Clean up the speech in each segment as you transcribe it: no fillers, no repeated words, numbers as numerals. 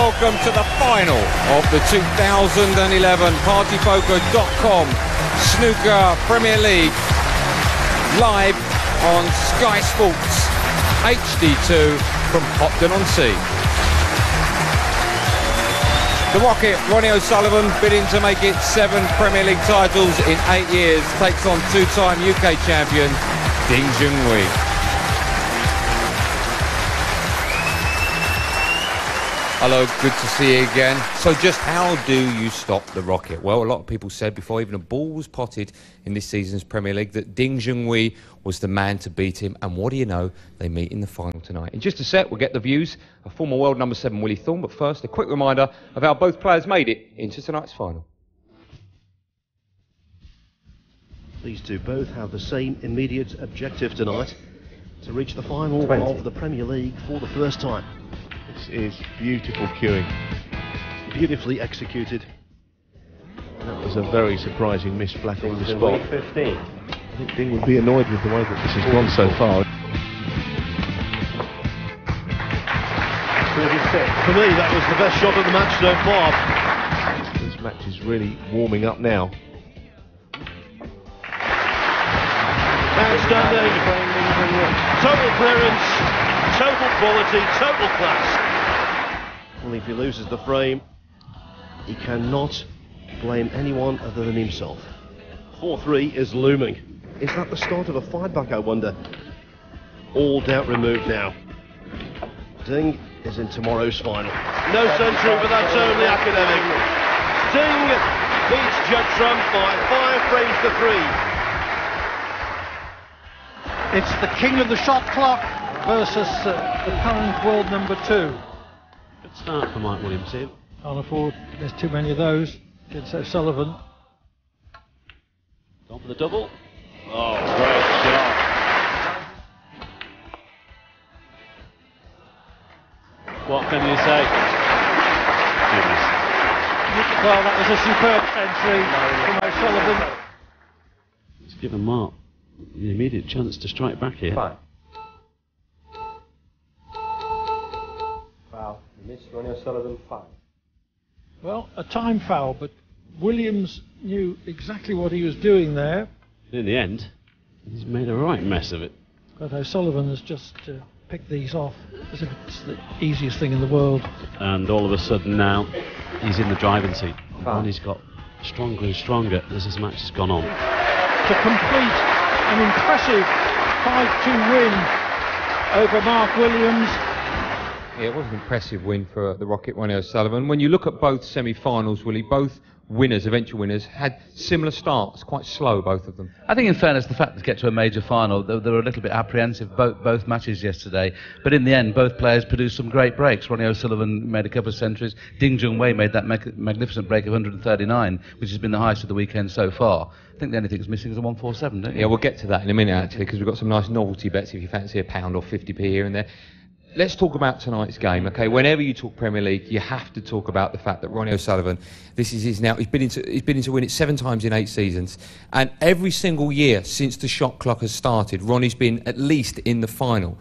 welcome to the final of the 2011 PartyPoker.com Snooker Premier League, live on Sky Sports HD2 from Hopton-on-Sea. The Rocket, Ronnie O'Sullivan, bidding to make it 7 Premier League titles in 8 years, takes on two-time UK champion Junhui. Hello, good to see you again. So just how do you stop the Rocket? Well, a lot of people said before even a ball was potted in this season's Premier League that Junhui was the man to beat him. And what do you know? They meet in the final tonight. In just a sec, we'll get the views of former world number 7 Willie Thorne. But first, a quick reminder of how both players made it into tonight's final. These two both have the same immediate objective tonight, to reach the final of the Premier League for the first time. This is beautiful cueing. Beautifully executed. That was a very surprising miss flat on the spot. 15. I think Ding would be annoyed with the way that this has gone so far. 36. For me, that was the best shot of the match so far. This match is really warming up now. Outstanding. Total clearance, total quality, total class. Only if he loses the frame, he cannot blame anyone other than himself. 4-3 is looming. Is that the start of a fight back, I wonder? All doubt removed now. Ding is in tomorrow's final. No century, but that's only academic. Ding beats Judd Trump by 5 frames to 3. It's the king of the shot clock versus the current world number 2. Good start for Mike Williams here. Can't afford, there's too many of those against O'Sullivan. Gone for the double. Oh, great shot. What can you say? Goodness. Well, that was a superb century from O'Sullivan. It's given Mark the immediate chance to strike back here. Fine. Foul. Missed Ronnie O'Sullivan, 5. Well, a time foul, but Williams knew exactly what he was doing there. In the end, he's made a right mess of it. But O'Sullivan has just picked these off as if it's the easiest thing in the world. And all of a sudden now, he's in the driving seat. And he's got stronger and stronger as this match has gone on. To complete an impressive 5-2 win over Mark Williams. Yeah, it was an impressive win for the Rocket, Ronnie O'Sullivan. When you look at both semi-finals, Willie, both winners, eventual winners, had similar starts, quite slow, both of them. I think, in fairness, the fact that to get to a major final, they were a little bit apprehensive, both matches yesterday. But in the end, both players produced some great breaks. Ronnie O'Sullivan made a couple of centuries. Junhui made that magnificent break of 139, which has been the highest of the weekend so far. I think the only thing that's missing is a 147, don't you? Yeah, we'll get to that in a minute, actually, because we've got some nice novelty bets if you fancy £1 or 50p here and there. Let's talk about tonight's game, okay? Whenever you talk Premier League, you have to talk about the fact that Ronnie O'Sullivan, this is his now, he's been in to win it 7 times in 8 seasons, and every single year since the shot clock has started, Ronnie's been at least in the final.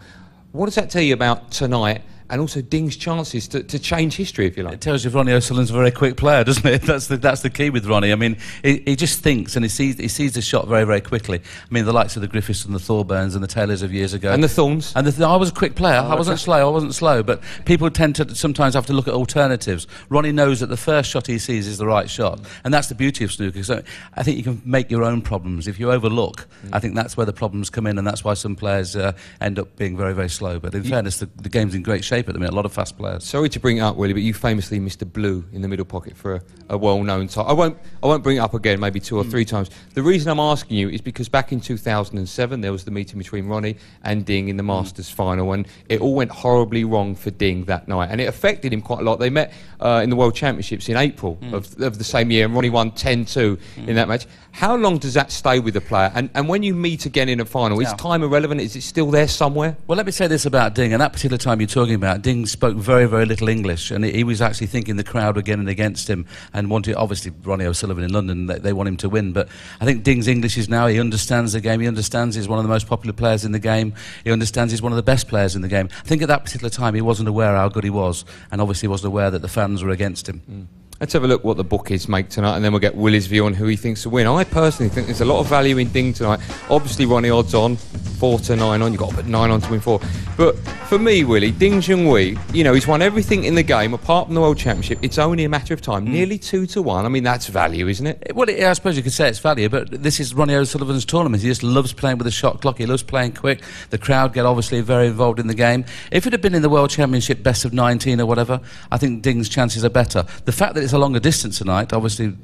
What does that tell you about tonight? And also Ding's chances to change history, if you like. It tells you Ronnie O'Sullivan's a very quick player, doesn't it? That's the key with Ronnie. I mean, he just thinks and he sees the shot very, very quickly. I mean, the likes of the Griffiths and the Thorburns and the Taylors of years ago. And the Thorns. And I was a quick player. I wasn't slow, but people tend to sometimes have to look at alternatives. Ronnie knows that the first shot he sees is the right shot. And that's the beauty of snooker. So I think you can make your own problems. If you overlook, I think that's where the problems come in, and that's why some players end up being very, very slow. But in fairness, the game's in great shape at the minute. A lot of fast players. Sorry to bring it up, Willie, but you famously missed a blue in the middle pocket for a well-known time. I won't bring it up again, maybe 2 or 3 times. The reason I'm asking you is because back in 2007 there was the meeting between Ronnie and Ding in the Masters final, and it all went horribly wrong for Ding that night, and it affected him quite a lot. They met in the World Championships in April of the same year, and Ronnie won 10-2 in that match. How long does that stay with the player? And when you meet again in a final, is time irrelevant? Is it still there somewhere? Well, let me say this about Ding, and that particular time you're talking about, about, Ding spoke very, very little English, and he was actually thinking the crowd were getting against him and wanted, obviously, Ronnie O'Sullivan in London, they want him to win, but I think Ding's English is now, he understands the game, he understands he's one of the most popular players in the game, he understands he's one of the best players in the game. I think at that particular time he wasn't aware how good he was, and obviously wasn't aware that the fans were against him. Let's have a look what the bookies make tonight, and then we'll get Willie's view on who he thinks will win. I personally think there's a lot of value in Ding tonight. Obviously, Ronnie odds on, 4 to 9 on. You've got to put 9 on to win 4. But for me, Willie, Ding Junhui, you know, he's won everything in the game apart from the World Championship. It's only a matter of time. Nearly 2 to 1. I mean, that's value, isn't it? Well, I suppose you could say it's value, but this is Ronnie O'Sullivan's tournament. He just loves playing with the shot clock. He loves playing quick. The crowd get obviously very involved in the game. If it had been in the World Championship best of 19 or whatever, I think Ding's chances are better. The fact that it's a longer distance tonight, obviously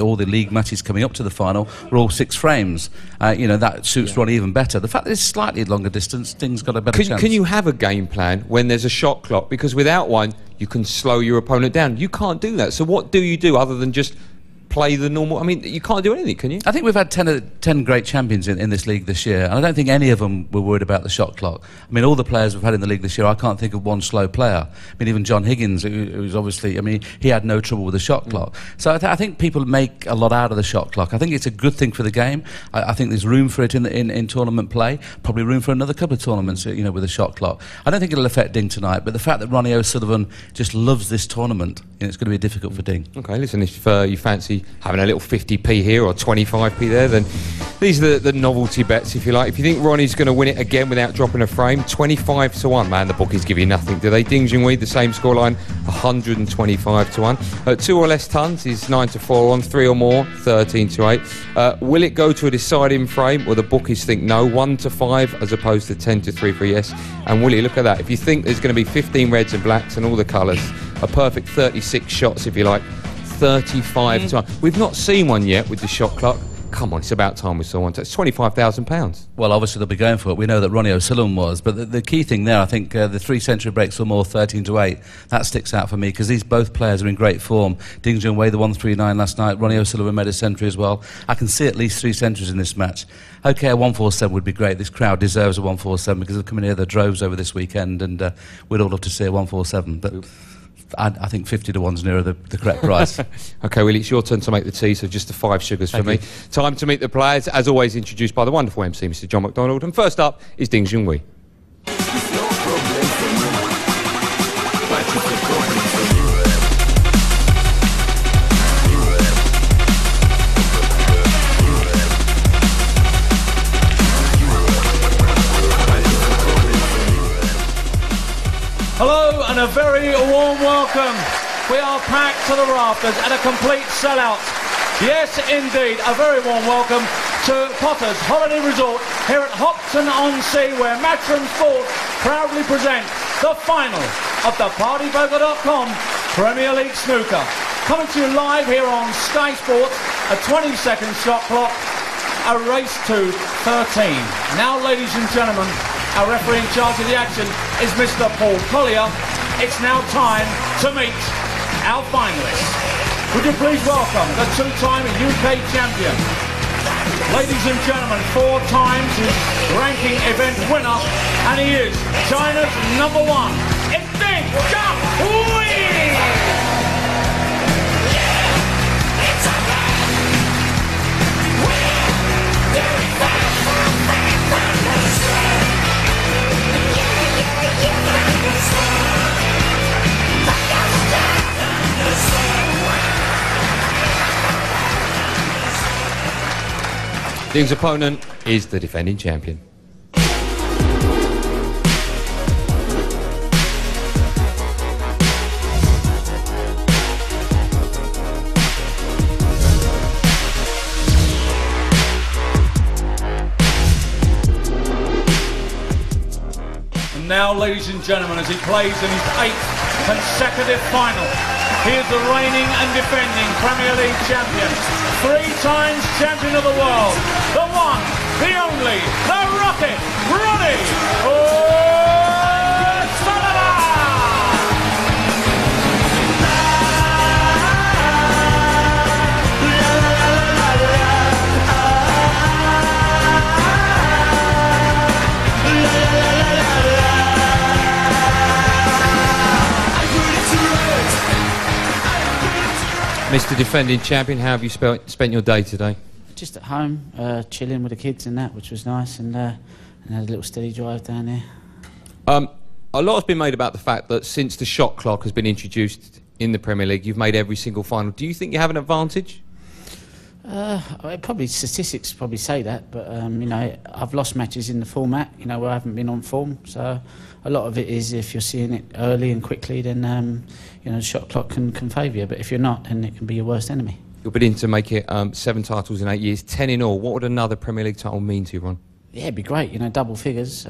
all the league matches coming up to the final were all 6 frames. You know, that suits Ronnie even better. The fact that it's slightly longer distance, Ding's got a better chance. Can you have a game plan when there's a shot clock? Because without one, you can slow your opponent down. You can't do that. So what do you do other than just play the normal? I mean, you can't do anything, can you? I think we've had 10 great champions in this league this year, and I don't think any of them were worried about the shot clock. I mean, all the players we've had in the league this year, I can't think of one slow player. I mean, even John Higgins, who's obviously, I mean, he had no trouble with the shot clock. So I think people make a lot out of the shot clock. I think it's a good thing for the game. I think there's room for it in tournament play, probably room for another couple of tournaments, you know, with a shot clock. I don't think it'll affect Ding tonight, but the fact that Ronnie O'Sullivan just loves this tournament, you know, it's going to be difficult for Ding. Okay, listen, if you fancy having a little 50p here or 25p there, then these are the novelty bets, if you like. If you think Ronnie's going to win it again without dropping a frame, 25 to 1. Man, the bookies give you nothing, do they? Ding Junhui, the same scoreline, 125 to 1. 2 or less tons is 9 to 4 on, 3 or more, 13 to 8. Will it go to a deciding frame? Well, the bookies think no, 1 to 5 as opposed to 10 to 3 for yes. And Willie, look at that. If you think there's going to be 15 reds and blacks and all the colours, a perfect 36 shots, if you like, 35 to 1. We've not seen one yet with the shot clock. Come on, it's about time we saw one. It's £25,000. Well, obviously they'll be going for it. We know that Ronnie O'Sullivan was, but the key thing there, I think, the 3 century breaks or more, 13 to 8, that sticks out for me because these both players are in great form. Ding Junhui, the 139 last night. Ronnie O'Sullivan made a century as well. I can see at least 3 centuries in this match. Okay, a 147 would be great. This crowd deserves a 147 because they're coming here, the droves over this weekend, and we'd all love to see a 147. But I think 50 to 1's nearer the correct price. OK, Willie, it's your turn to make the tea, so just the 5 sugars for me. Time to meet the players, as always introduced by the wonderful MC, Mr. John McDonald. And first up is Ding Junhui. Hello and a very warm welcome. We are packed to the rafters and a complete sellout. Yes, indeed, a very warm welcome to Potter's Holiday Resort here at Hopton-on-Sea, where Matchroom Sport proudly present the final of the PartyPoker.com Premier League Snooker. Coming to you live here on Sky Sports, a 20-second shot clock, a race to 13. Now, ladies and gentlemen, our referee in charge of the action is Mr. Paul Collier. It's now time to meet our finalists. Would you please welcome the 2-time UK champion. Ladies and gentlemen, 4 times his ranking event winner, and he is China's #1. It's Ding Junhui! Ding's opponent is the defending champion. And now, ladies and gentlemen, as he plays in his 8th consecutive final, he is the reigning and defending Premier League champion, 3 times champion of the world, the one, the only, the Rocket, Ronnie O'Sullivan! Mr. Defending Champion, how have you spent your day today? Just at home, chilling with the kids and that, which was nice, and had a little steady drive down there. A lot has been made about the fact that since the shot clock has been introduced in the Premier League, you've made every single final. Do you think you have an advantage? Probably statistics probably say that, but you know, I've lost matches in the format, you know, where I haven't been on form. So a lot of it is if you're seeing it early and quickly, then you know, the shot clock can favour you. But if you're not, then it can be your worst enemy. You're bidding to make it 7 titles in 8 years, 10 in all. What would another Premier League title mean to you, Ron? Yeah, it'd be great. You know, double figures,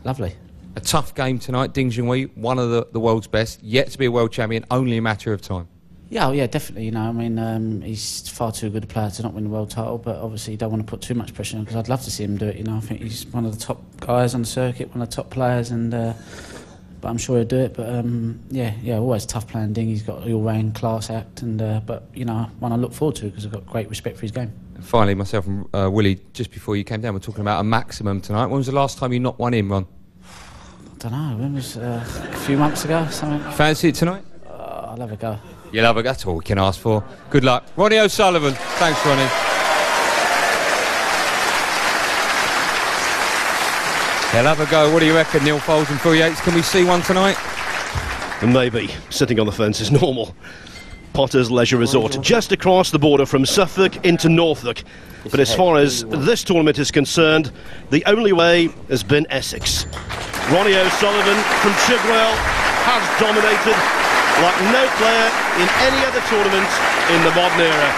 lovely. A tough game tonight. Junhui, one of the world's best, yet to be a world champion, only a matter of time. Yeah, yeah, definitely. You know, I mean, he's far too good a player to not win the world title, but obviously you don't want to put too much pressure on him, because I'd love to see him do it. You know, I think he's one of the top guys on the circuit, one of the top players, and but I'm sure he'll do it. But yeah, always tough playing Ding. He's got all-round class act, and but you know, one I look forward to because I've got great respect for his game. And finally, myself and Willie, just before you came down, we're talking about a maximum tonight. When was the last time you knocked one in, Ron? I don't know. When was a few months ago? Something. Fancy it tonight? I'll have a go. You'll have a go. That's all we can ask for. Good luck. Ronnie O'Sullivan. Thanks, Ronnie. He'll have a go. What do you reckon, Neil Foles and Phil Yates? Can we see one tonight? Maybe. Sitting on the fence is normal. Potter's Leisure Resort, just across the border from Suffolk into Norfolk. But as far as this tournament is concerned, the only way has been Essex. Ronnie O'Sullivan from Chigwell has dominated like no player in any other tournament in the modern era.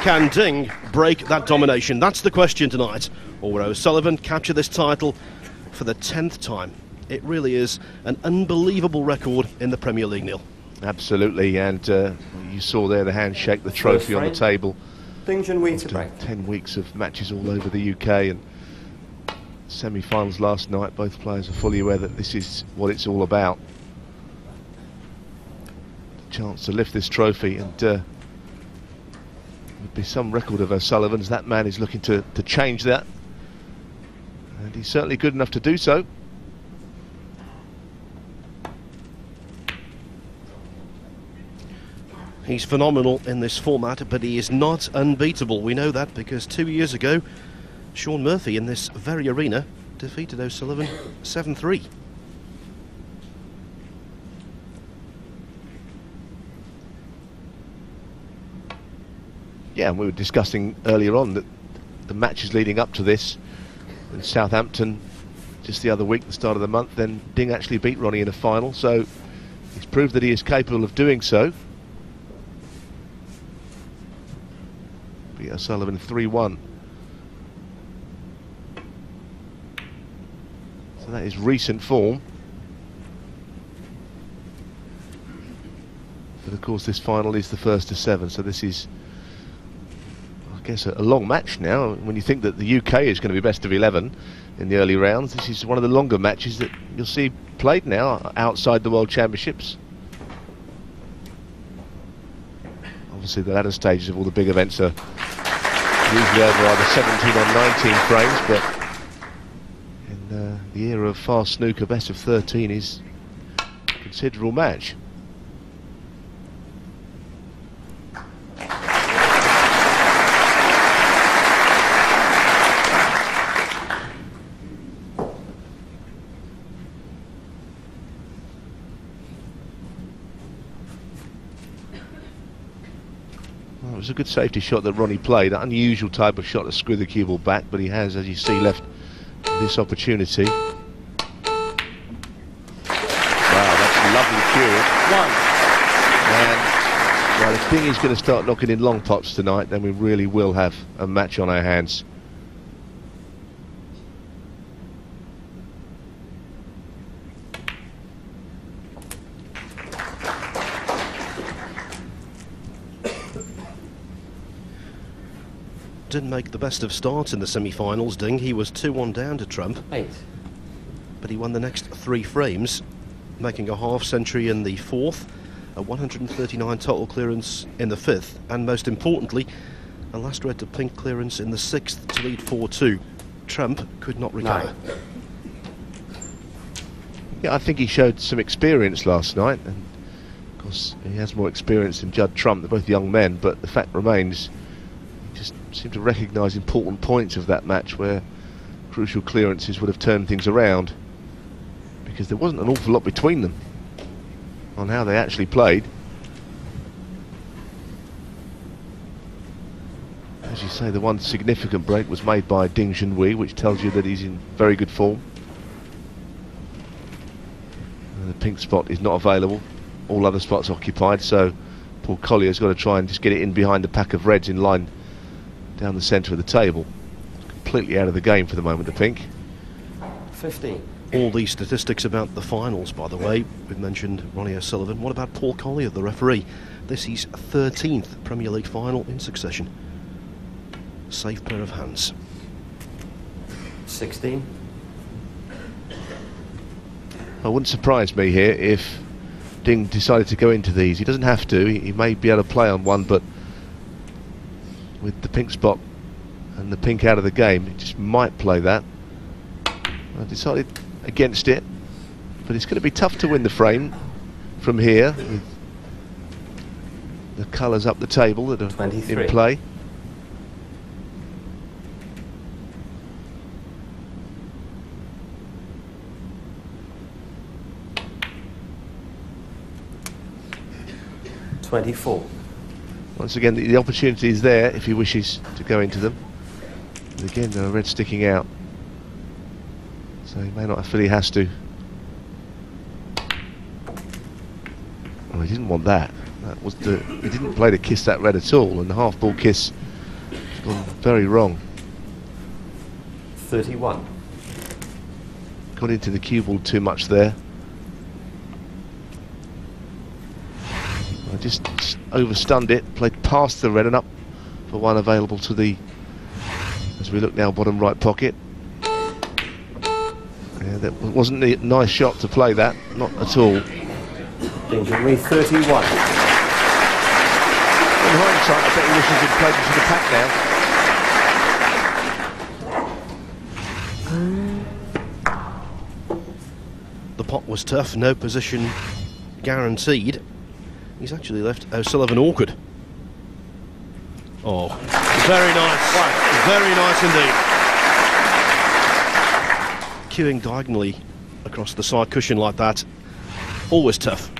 Can Ding break that domination? That's the question tonight. Or will O'Sullivan capture this title for the 10th time? It really is an unbelievable record in the Premier League, Neil. Absolutely, and you saw there the handshake, the trophy on the table. Ding Junhui to break. 10 weeks of matches all over the UK, and semi-finals last night. Both players are fully aware that this is what it's all about. Chance to lift this trophy, and would be some record of O'Sullivan's. That man is looking to change that, and he's certainly good enough to do so. He's phenomenal in this format, but he is not unbeatable. We know that because 2 years ago, Sean Murphy in this very arena defeated O'Sullivan 7-3. Yeah, and we were discussing earlier on that the matches leading up to this in Southampton just the other week, the start of the month, then Ding actually beat Ronnie in a final, so he's proved that he is capable of doing so. Beat O'Sullivan 3-1. So that is recent form. But of course this final is the first of 7, so this is, I guess, a long match now. When you think that the UK is going to be best of 11 in the early rounds, this is one of the longer matches that you'll see played now outside the World Championships. Obviously the latter stages of all the big events are usually over either 17 or 19 frames, but in the era of fast snooker, best of 13 is a considerable match. It was a good safety shot that Ronnie played, an unusual type of shot to screw the cue ball back, but he has, as you see, left this opportunity. Wow, that's lovely cueing. And well, if Ding is going to start knocking in long pots tonight, then we really will have a match on our hands. Didn't make the best of starts in the semi-finals, Ding. He was 2-1 down to Trump. 8. But he won the next 3 frames, making a half century in the 4th, a 139 total clearance in the 5th, and most importantly, a last red to pink clearance in the 6th to lead 4-2. Trump could not recover. Yeah, I think he showed some experience last night, and course, he has more experience than Judd Trump. They're both young men, but the fact remains, he just seemed to recognise important points of that match where crucial clearances would have turned things around, because there wasn't an awful lot between them on how they actually played. As you say, the one significant break was made by Junhui, which tells you that he's in very good form. And the pink spot is not available. All other spots occupied, so Paul Collier's got to try and just get it in behind the pack of reds in line down the centre of the table. Completely out of the game for the moment, the pink. 15. All these statistics about the finals, by the way. We've mentioned Ronnie O'Sullivan. What about Paul Collier, the referee? This is 13th Premier League final in succession. Safe pair of hands. 16. It wouldn't surprise me here if Ding decided to go into these. He doesn't have to. He may be able to play on one, but with the pink spot and the pink out of the game, he just might play that. I decided against it, but it's going to be tough to win the frame from here with the colours up the table that are 23. in play. Once again, the opportunity is there if he wishes to go into them. And again, the red sticking out, so he may not feel he has to. Oh, he didn't want that. That was he didn't play to kiss that red at all, and the half ball kiss has gone very wrong. 31. Got into the cue ball too much there. I just overstunned it, played past the red and up for one available to the, as we look now, bottom right pocket. Yeah, that wasn't a nice shot to play that, not at all. Junhui 31. In hindsight, I bet he wishes he'd played into the pack now. The pot was tough, no position guaranteed. He's actually left O'Sullivan awkward. Oh, very nice. Very nice indeed. Queuing diagonally across the side cushion like that, always tough.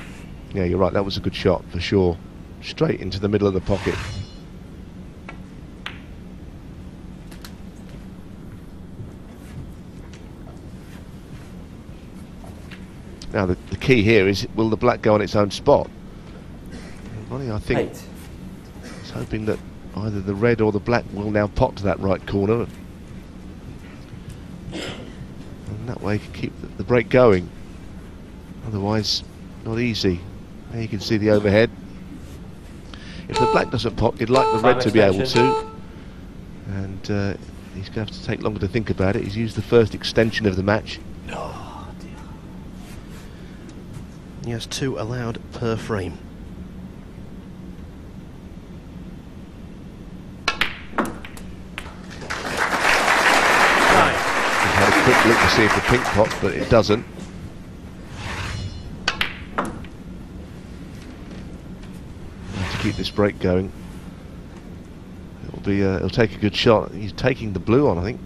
Yeah, you're right, that was a good shot for sure. Straight into the middle of the pocket. Now the key here is, will the black go on its own spot? Ronnie, I think, is hoping that either the red or the black will now pot to that right corner, and that way he can keep the break going. Otherwise, not easy. There you can see the overhead. If the black doesn't pot, he'd like the red to be able to, and he's going to have to take longer to think about it. He's used the first extension of the match. Oh dear. He has 2 allowed per frame. Had a quick look to see if the pink pops, but it doesn't. To keep this break going, it'll take a good shot. He's taking the blue on, I think.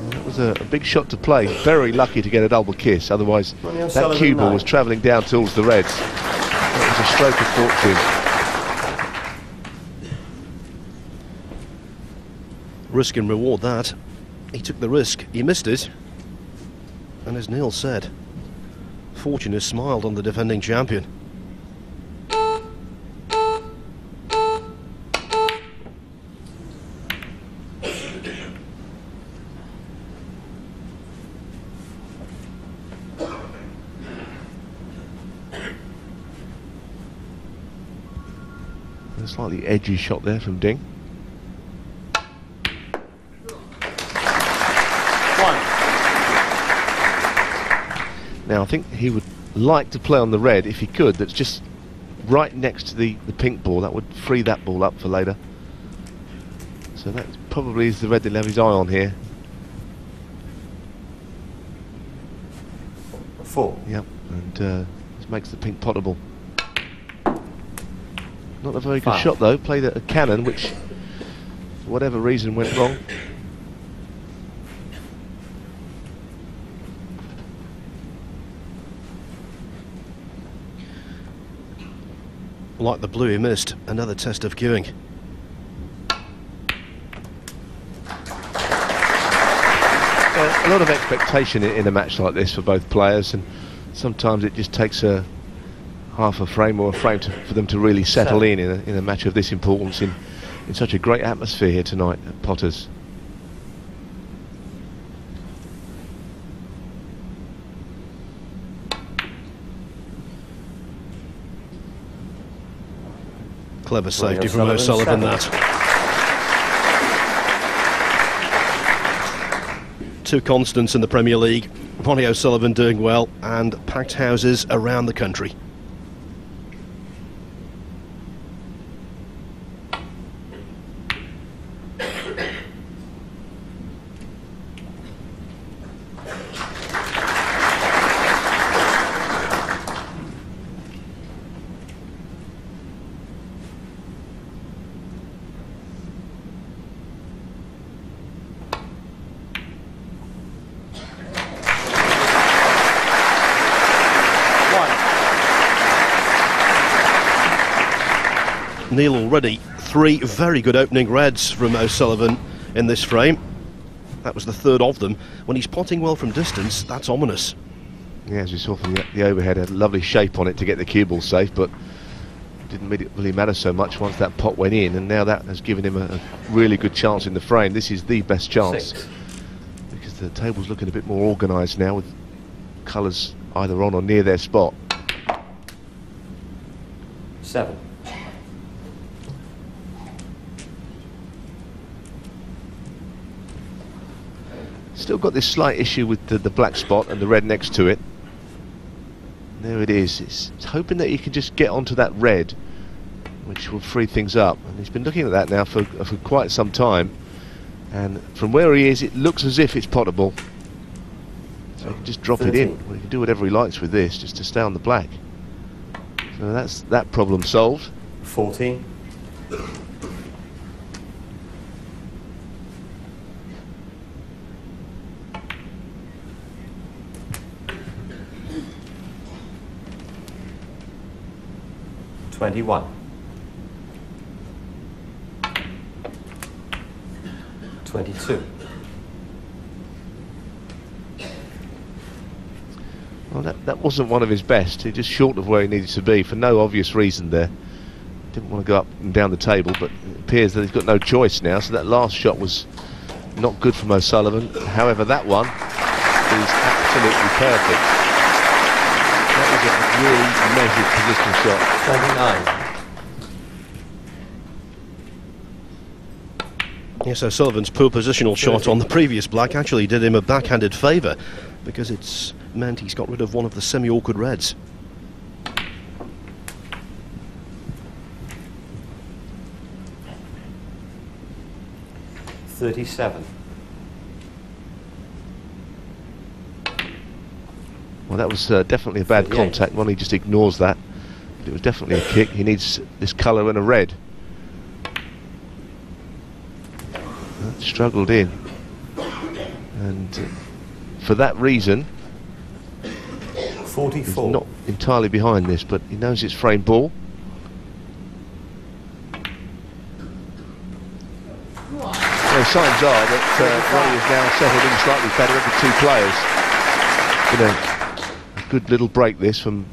That was a big shot to play. Very lucky to get a double kiss. Otherwise, that cue ball was travelling down towards the reds. That was a stroke of fortune. Risk and reward that. He took the risk, he missed it, and as Neil said, fortune has smiled on the defending champion. A slightly edgy shot there from Ding. Now I think he would like to play on the red if he could. That's just right next to the pink ball. That would free that ball up for later. So that probably is the red that he'll have his eye on here. 4. Yep, and makes the pink potable. Not a very good shot though, played a cannon which, for whatever reason, went wrong. Like the blue, he missed another test of cueing. A lot of expectation in a match like this for both players, and sometimes it just takes a half a frame or a frame for them to really settle in a match of this importance in such a great atmosphere here tonight at Potters. Clever safety from O'Sullivan, that. Two constants in the Premier League. Ronnie O'Sullivan doing well, and packed houses around the country. Neil, already 3 very good opening reds from O'Sullivan in this frame. That was the third of them. When he's potting well from distance, that's ominous. Yeah, as we saw from the overhead, had a lovely shape on it to get the cue ball safe, but didn't really matter so much once that pot went in, and now that has given him a really good chance in the frame. This is the best chance because the table's looking a bit more organised now with colours either on or near their spot. 7. Still got this slight issue with the black spot and the red next to it. There it is. It's hoping that he can just get onto that red, which will free things up. And he's been looking at that now for quite some time. And from where he is, it looks as if it's potable. So he can just drop 13. it in. Well, he can do whatever he likes with this, just to stay on the black. So that's that problem solved. 14. $21. 22. Well, that wasn't one of his best. He just short of where he needed to be for no obvious reason there. Didn't want to go up and down the table, but it appears that he's got no choice now. So that last shot was not good from O'Sullivan. However, that one is absolutely perfect. That was a really measured positional shot. 29. Yes, O'Sullivan's poor positional shot on the previous black actually did him a backhanded favour, because it's meant he's got rid of one of the semi-awkward reds. $37. Well, that was definitely a bad contact. Ronnie just ignores that. But it was definitely a kick. He needs this colour and a red. That struggled in. And for that reason, 44. he's not entirely behind this, but he knows it's frame ball. Well, signs are that Ronnie is now settled in slightly better of the two players. A good little break this from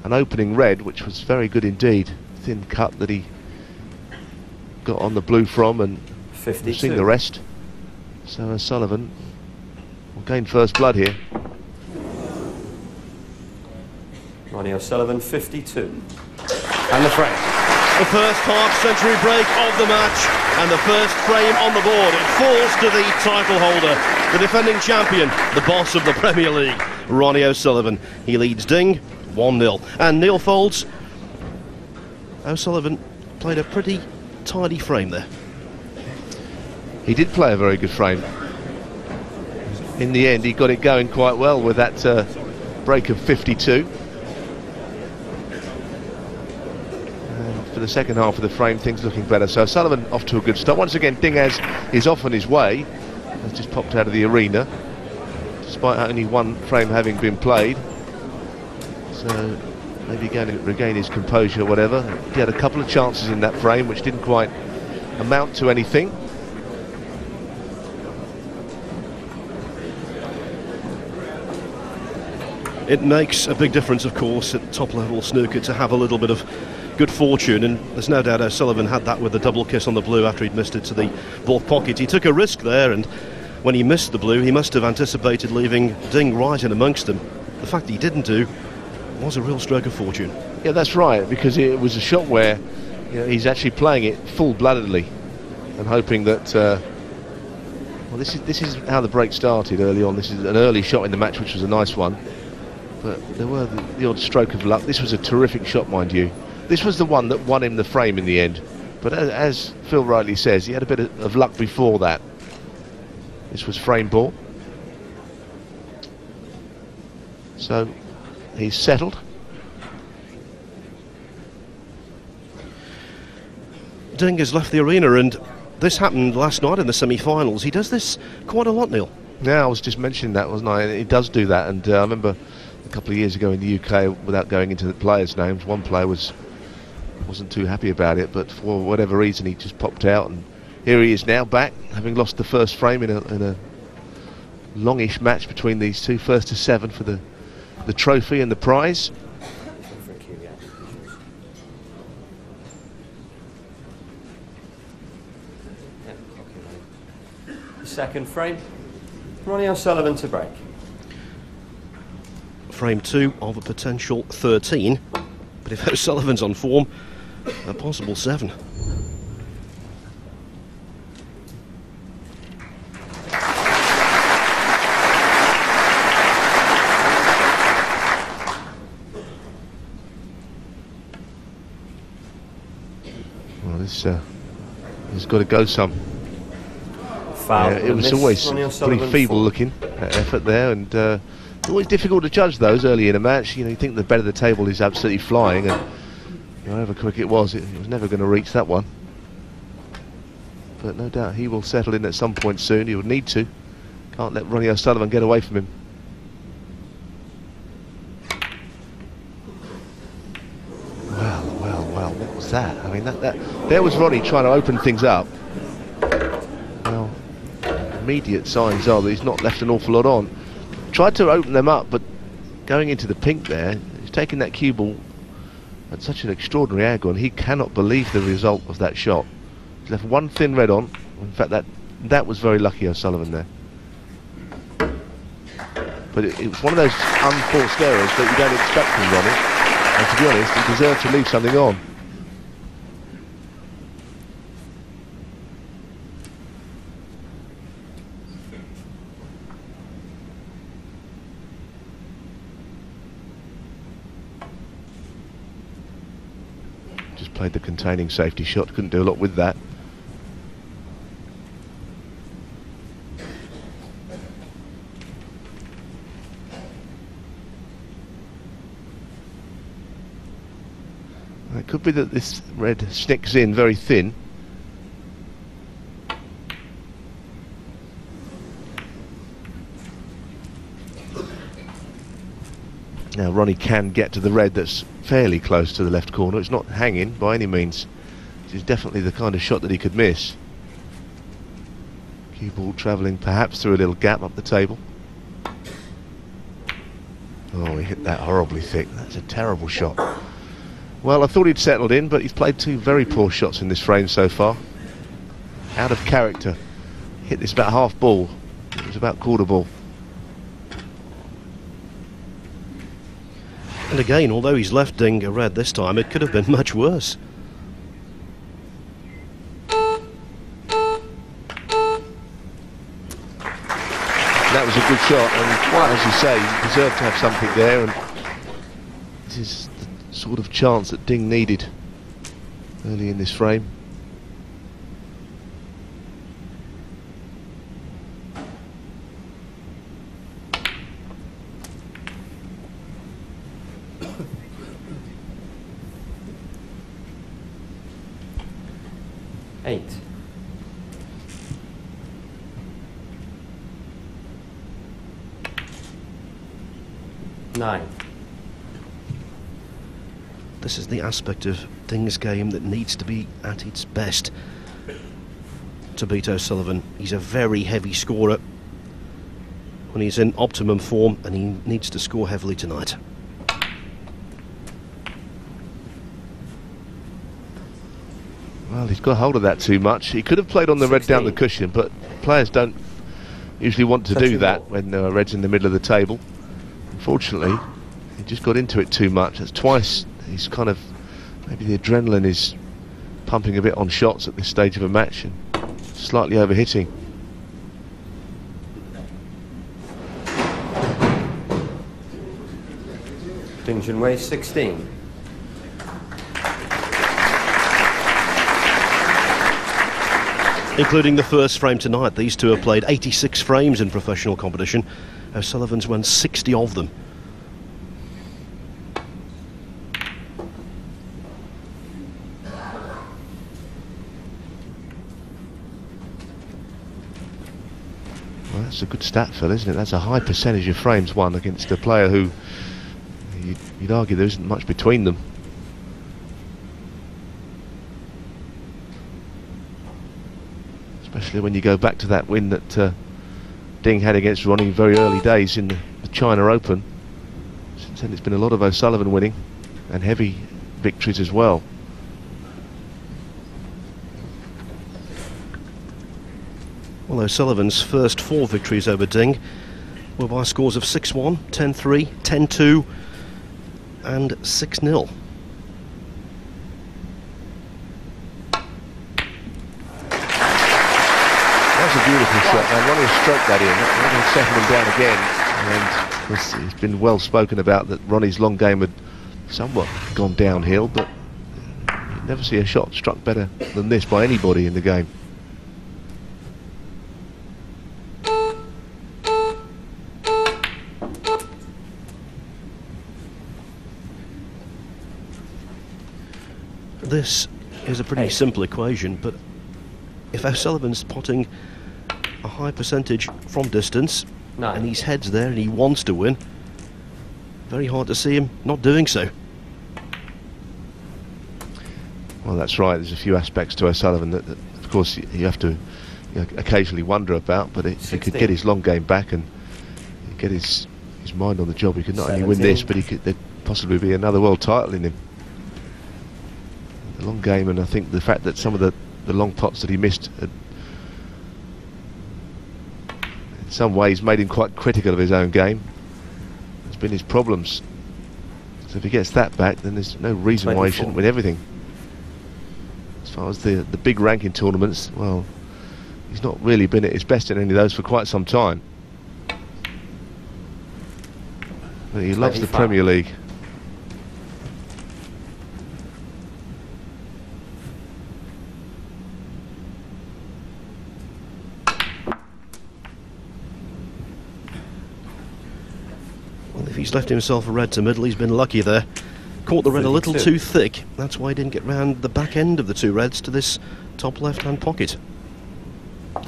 an opening red, which was very good indeed. Thin cut that he got on the blue from, and we've seen the rest. So O'Sullivan will gain first blood here. Ronnie O'Sullivan, 52. And the frame. The first half-century break of the match, and the first frame on the board. It falls to the title holder, the defending champion, the boss of the Premier League, Ronnie O'Sullivan. He leads Ding 1-0. And Neil Folds, O'Sullivan played a pretty tidy frame there. He did play a very good frame. In the end, he got it going quite well with that break of 52. And for the second half of the frame, things looking better. So Sullivan off to a good start. Once again, Dingaz is off on his way. Has just popped out of the arena, despite only one frame having been played. So maybe going to regain his composure or whatever. He had a couple of chances in that frame which didn't quite amount to anything. It makes a big difference, of course, at top-level snooker to have a little bit of good fortune, and there's no doubt O'Sullivan had that with the double kiss on the blue after he'd missed it to the baulk pocket. He took a risk there, and when he missed the blue, he must have anticipated leaving Ding right in amongst them. The fact that he didn't do was a real stroke of fortune. Yeah, that's right, because it was a shot where, you know, he's actually playing it full-bloodedly and hoping that... well, this is how the break started early on. This is an early shot in the match, which was a nice one. But there were the odd stroke of luck. This was a terrific shot, mind you. This was the one that won him the frame in the end. But as Phil rightly says, he had a bit of luck before that. This was frame ball. So he's settled. Ding has left the arena, and this happened last night in the semi-finals. He does this quite a lot, Neil. Yeah, I was just mentioning that, wasn't I? He does do that, and I remember a couple of years ago in the UK, without going into the players' names, one player wasn't too happy about it, but for whatever reason he just popped out, and here he is now back, having lost the first frame in a longish match between these two, first to 7 for the trophy and the prize. Second frame, Ronnie O'Sullivan to break. Frame 2 of a potential 13, but if O'Sullivan's on form, a possible 7. Well, this has got to go some. Foul. It was always pretty feeble looking, that effort there, and always difficult to judge those early in a match. You know, you think the bed of the table is absolutely flying, and however quick it was never going to reach that one. But no doubt he will settle in at some point soon. He will need to. Can't let Ronnie O'Sullivan get away from him. Well, what was that? I mean, there was Ronnie trying to open things up. Well, immediate signs are that he's not left an awful lot on. Tried to open them up, but going into the pink there, he's taking that cue ball at such an extraordinary angle, and he cannot believe the result of that shot. He's left one thin red on. In fact, that was very lucky, O'Sullivan there. But it was one of those unforced errors that you don't expect from Ronnie. And to be honest, he deserved to leave something on. Just played the containing safety shot, couldn't do a lot with that. It could be that this red snicks in very thin. Now Ronnie can get to the red that's fairly close to the left corner. It's not hanging by any means. It is definitely the kind of shot that he could miss. Cue ball travelling perhaps through a little gap up the table. Oh, he hit that horribly thick. That's a terrible shot. Well, I thought he'd settled in, but he's played two very poor shots in this frame so far. Out of character. Hit this about half ball. It was about quarter ball. And again, although he's left Ding a red this time, it could have been much worse. That was a good shot, and as you say, he deserved to have something there, and this is the sort of chance that Ding needed early in this frame. 8. 9. This is the aspect of Ding's game that needs to be at its best to beat O'Sullivan. He's a very heavy scorer when he's in optimum form, and he needs to score heavily tonight. Well, he's got hold of that too much. He could have played on the red down the cushion, but players don't usually want to do that when red's in the middle of the table. Unfortunately, he just got into it too much. That's twice. He's kind of, maybe the adrenaline is pumping a bit on shots at this stage of a match and slightly overhitting. Ding Junhui 16. Including the first frame tonight, these two have played 86 frames in professional competition. O'Sullivan's won 60 of them. Well, that's a good stat, Phil, isn't it? That's a high percentage of frames won against a player who you'd argue there isn't much between them. Especially when you go back to that win that Ding had against Ronnie very early days in the China Open. Since then it's been a lot of O'Sullivan winning, and heavy victories as well. Well, O'Sullivan's first 4 victories over Ding were by scores of 6-1, 10-3, 10-2 and 6-0. That's a beautiful shot, and Ronnie has stroked that in. Ronnie settled him down again, and of course it's been well spoken about that Ronnie's long game had somewhat gone downhill, but you never see a shot struck better than this by anybody in the game. This is a pretty simple equation, but if O'Sullivan's potting a high percentage from distance, and he's heads there and he wants to win, very hard to see him not doing so. Well, that's right. There's a few aspects to O'Sullivan that of course, you have to occasionally wonder about, but if he could get his long game back and get his mind on the job, he could not only win this, but there'd possibly be another world title in him. The long game, and I think the fact that some of the long pots that he missed had in some ways made him quite critical of his own game. It's been his problems. So if he gets that back, then there's no reason why he shouldn't win everything. As far as the big ranking tournaments, well, he's not really been at his best in any of those for quite some time. But he loves the Premier League. If he's left himself a red to middle, he's been lucky there. Caught the red a little too thick. That's why he didn't get round the back end of the 2 reds to this top left-hand pocket.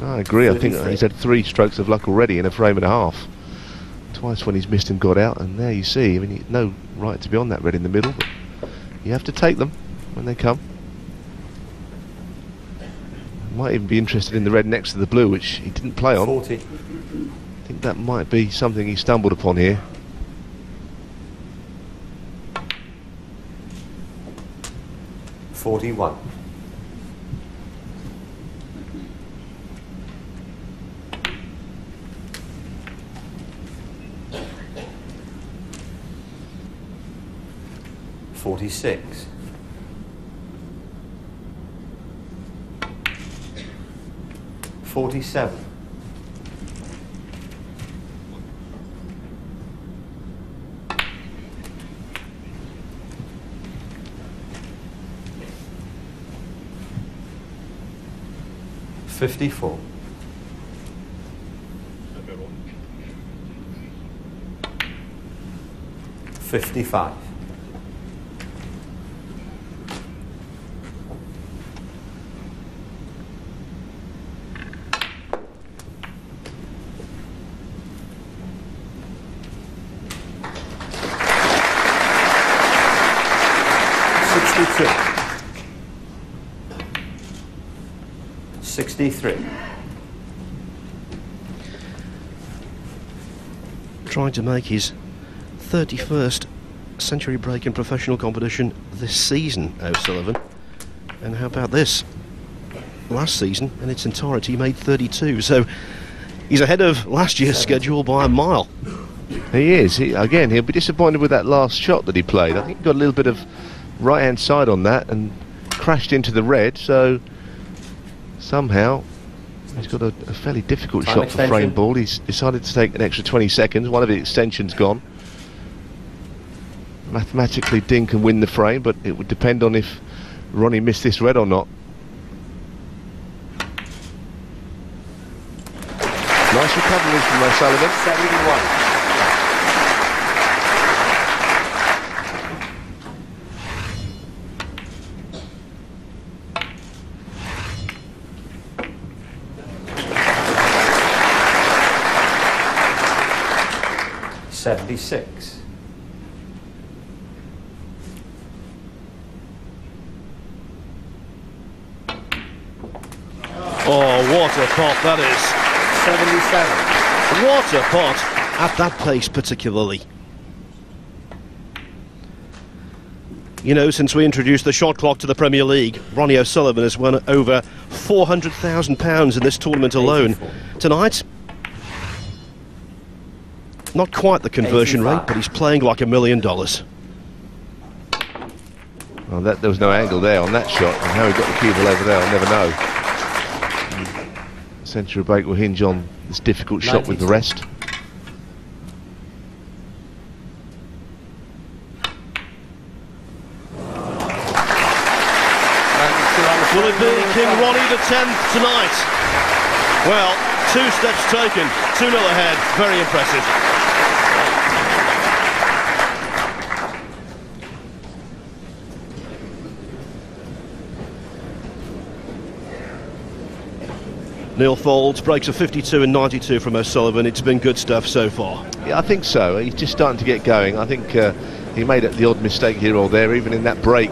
I agree. I think he's had 3 strokes of luck already in a frame and a half. Twice when he's missed and got out, and there you see, I mean, no right to be on that red in the middle, but you have to take them when they come. Might even be interested in the red next to the blue, which he didn't play on. 40. I think that might be something he stumbled upon here. $41. $46. $47. $54. $55. 63. Trying to make his 31st century break in professional competition this season, O'Sullivan. And how about this? Last season, in its entirety, he made 32. So he's ahead of last year's schedule by a mile. He is. Again, he'll be disappointed with that last shot that he played. I think he got a little bit of right-hand side on that and crashed into the red, so somehow he's got a fairly difficult Time shot extension. for frame ball. He's decided to take an extra 20 seconds. One of the extensions gone. Mathematically, Ding can win the frame, but it would depend on if Ronnie missed this red or not. Nice recovery from O'Sullivan. 71. $76. Oh, what a pot that is. 77. What a pot, at that pace particularly. You know, since we introduced the shot clock to the Premier League, Ronnie O'Sullivan has won over £400,000 in this tournament alone. 84. Tonight, not quite the conversion 85. rate, but he's playing like $1 million. Well, there was no angle there on that shot, and how he got the cue ball over there, I'll never know. Century break will hinge on this difficult shot with the 92. rest. Will it be King Ronnie the 10th tonight? Well, 2 steps taken, 2-0 ahead, very impressive. Neil folds, breaks a 52 and 92 from O'Sullivan. It's been good stuff so far. Yeah, I think so. He's just starting to get going. I think he made the odd mistake here or there. Even in that break,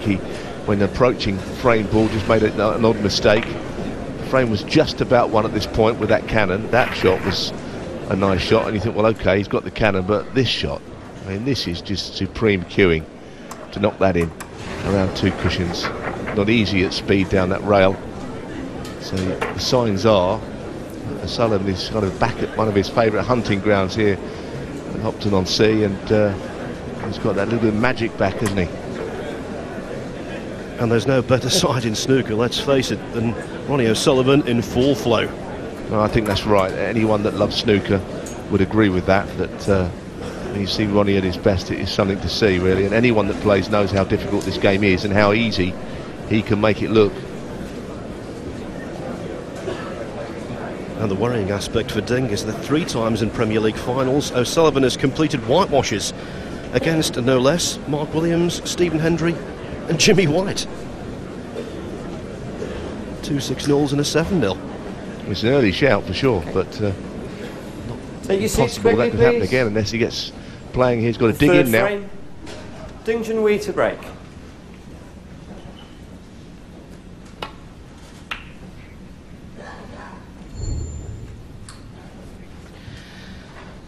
when approaching frame ball, just made an odd mistake. Frame was just about one at this point with that cannon. That shot was a nice shot, and you think, well, okay, he's got the cannon, but this shot, I mean, this is just supreme cueing to knock that in around 2 cushions. Not easy at speed down that rail. So the signs are O'Sullivan is kind of back at one of his favourite hunting grounds here at Hopton-on-Sea, and he's got that little bit of magic back, hasn't he? And there's no better side in snooker, let's face it, than Ronnie O'Sullivan in full flow. Well, I think that's right. Anyone that loves snooker would agree with that, when you see Ronnie at his best, it is something to see, really. And anyone that plays knows how difficult this game is and how easy he can make it look. And the worrying aspect for Ding is that 3 times in Premier League finals, O'Sullivan has completed whitewashes against no less Mark Williams, Stephen Hendry and Jimmy White. 2 6-0s and a 7-0. It's an early shout for sure, but Take your seats possible quickly, that could happen please. again unless he gets playing. He's got to dig Third in now. frame. Ding Junhui to break.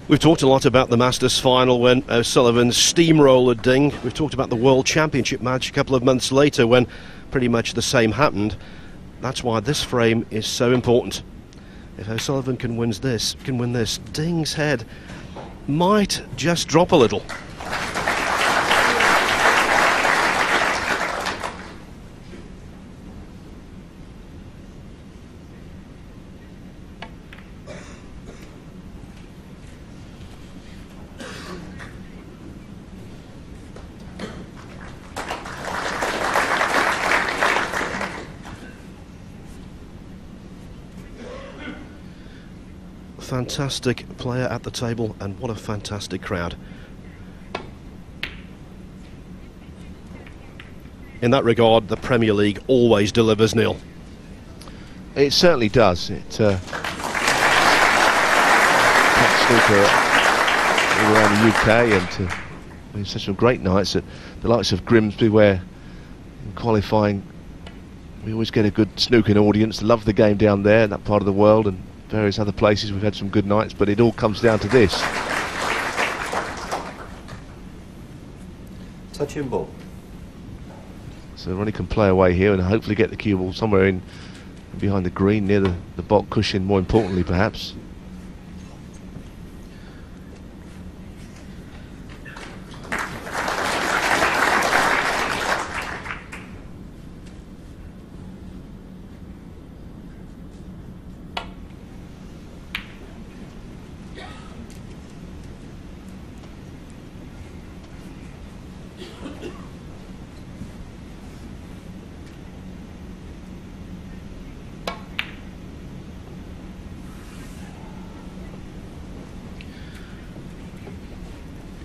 We've talked a lot about the Masters final when O'Sullivan steamrolled Ding. We've talked about the World Championship match a couple of months later when pretty much the same happened. That's why this frame is so important. If O'Sullivan can win this, Ding's head might just drop a little. Fantastic player at the table, and what a fantastic crowd. In that regard, the Premier League always delivers, Neil. It certainly does. It snooker all around the UK, and such some great nights at the likes of Grimsby, where in qualifying We always get a good snookering audience, love the game down there in that part of the world, and various other places. We've had some good nights, but it all comes down to this. Touch-in ball. So Ronnie can play away here and hopefully get the cue ball somewhere in behind the green, near the baulk cushion, more importantly perhaps.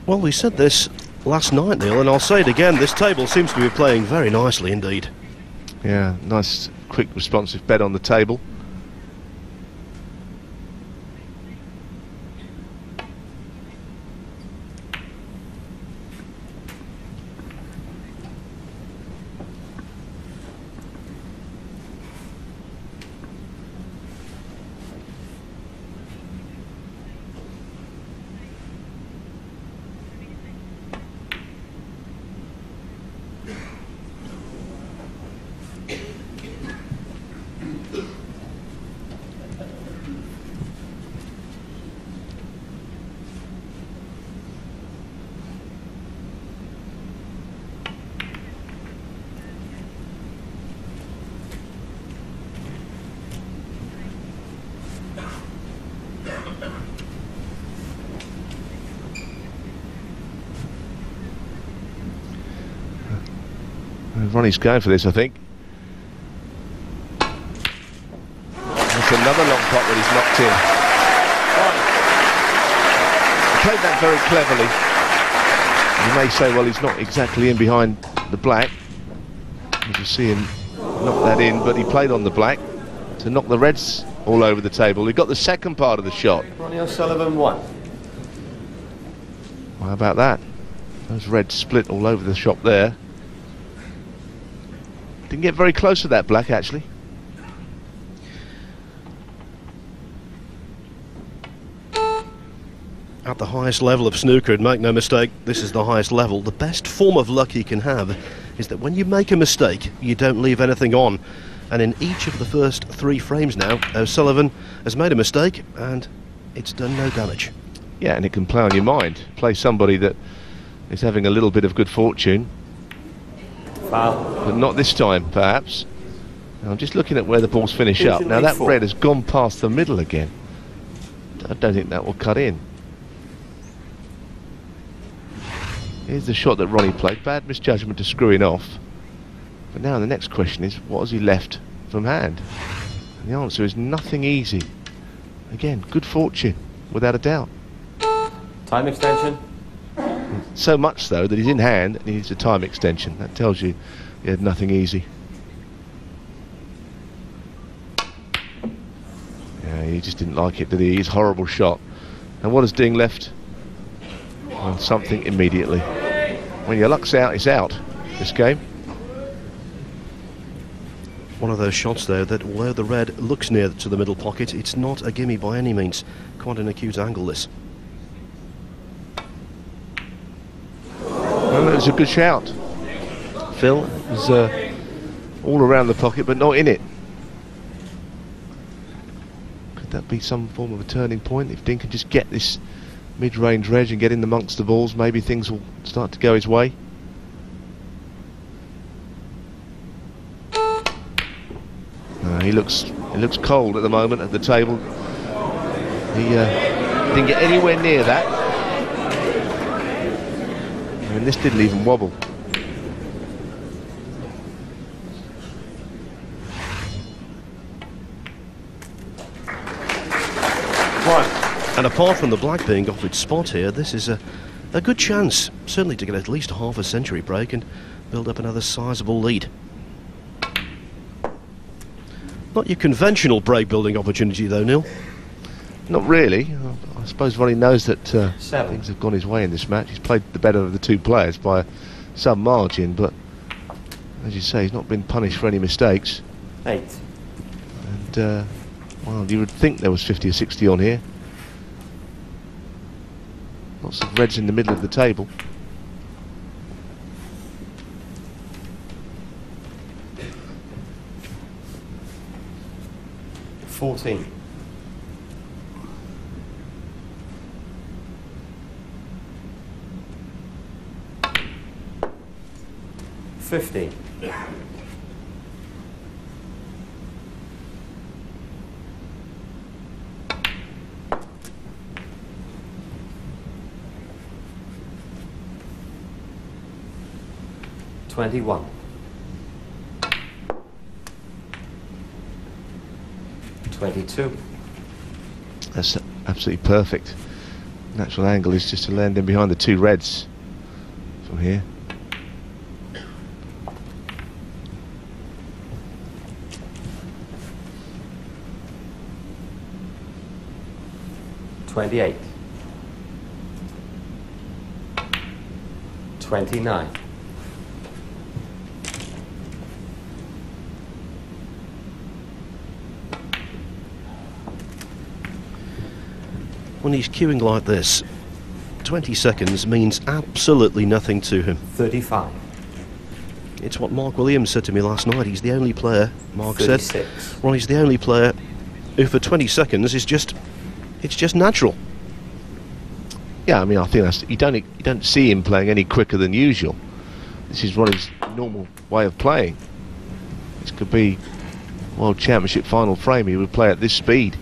Well, we said this last night, Neil, and I'll say it again. This table seems to be playing very nicely indeed. Yeah, nice, quick, responsive bet on the table. Ronnie's going for this, I think. That's another long pot that he's knocked in. He played that very cleverly. You may say, well, he's not exactly in behind the black. You can see him knock that in, but he played on the black to knock the reds all over the table. He got the second part of the shot. Ronnie O'Sullivan 1. Well, how about that? Those reds split all over the shop there. Didn't get very close to that black, actually. At the highest level of snooker, and make no mistake, this is the highest level. The best form of luck you can have is that when you make a mistake, you don't leave anything on. And in each of the first 3 frames now, O'Sullivan has made a mistake, and it's done no damage. Yeah, and it can play on your mind. Play somebody that is having a little bit of good fortune. Foul. But not this time, perhaps. Now, I'm just looking at where the balls finish up. Now that red has gone past the middle again. I don't think that will cut in. Here's the shot that Ronnie played. Bad misjudgment to screwing off. But now the next question is, what has he left from hand? And the answer is nothing easy. Again, good fortune, without a doubt. Time extension. So much so that he's in hand and he needs a time extension. That tells you he had nothing easy. Yeah, he just didn't like it, did he? He's a horrible shot. And what has Ding left? Well, something immediately. When your luck's out, it's out, this game. One of those shots there that, although the red looks near to the middle pocket, it's not a gimme by any means. Quite an acute angle, this. Well, it was a good shout, Phil. It was all around the pocket, but not in it. Could that be some form of a turning point? If Ding can just get this mid-range reg and get in amongst the balls, maybe things will start to go his way. He looks cold at the moment at the table. He didn't get anywhere near that. And this didn't even wobble. And apart from the black being off its spot here, this is a good chance, certainly, to get at least half a century break and build up another sizable lead. Not your conventional break building opportunity though, Neil. Not really. I suppose Ronnie knows that things have gone his way in this match. He's played the better of the two players by some margin, but as you say, he's not been punished for any mistakes. 8. And, well, you would think there was 50 or 60 on here. Lots of reds in the middle of the table. $14. 15. 21. 22. That's absolutely perfect. Natural angle is just to land in behind the two reds from here. $28. 29. When he's queuing like this, 20 seconds means absolutely nothing to him. 35. It's what Mark Williams said to me last night. He's the only player, Mark 36. said, Ronnie's the only player who for 20 seconds is just, it's just natural. Yeah, I mean, I think that's, you don't see him playing any quicker than usual. This is Ronnie's normal way of playing. This could be World Championship final frame. He would play at this speed.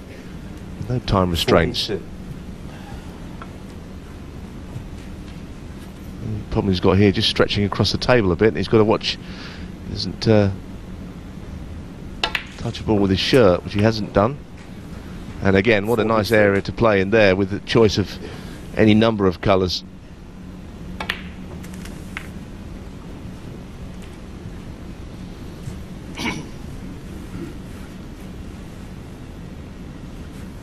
No time restraints. 42. The problem he's got here, just stretching across the table a bit. He's got to watch, he doesn't touch a ball with his shirt, which he hasn't done. And again, what a nice area to play in there with the choice of any number of colours.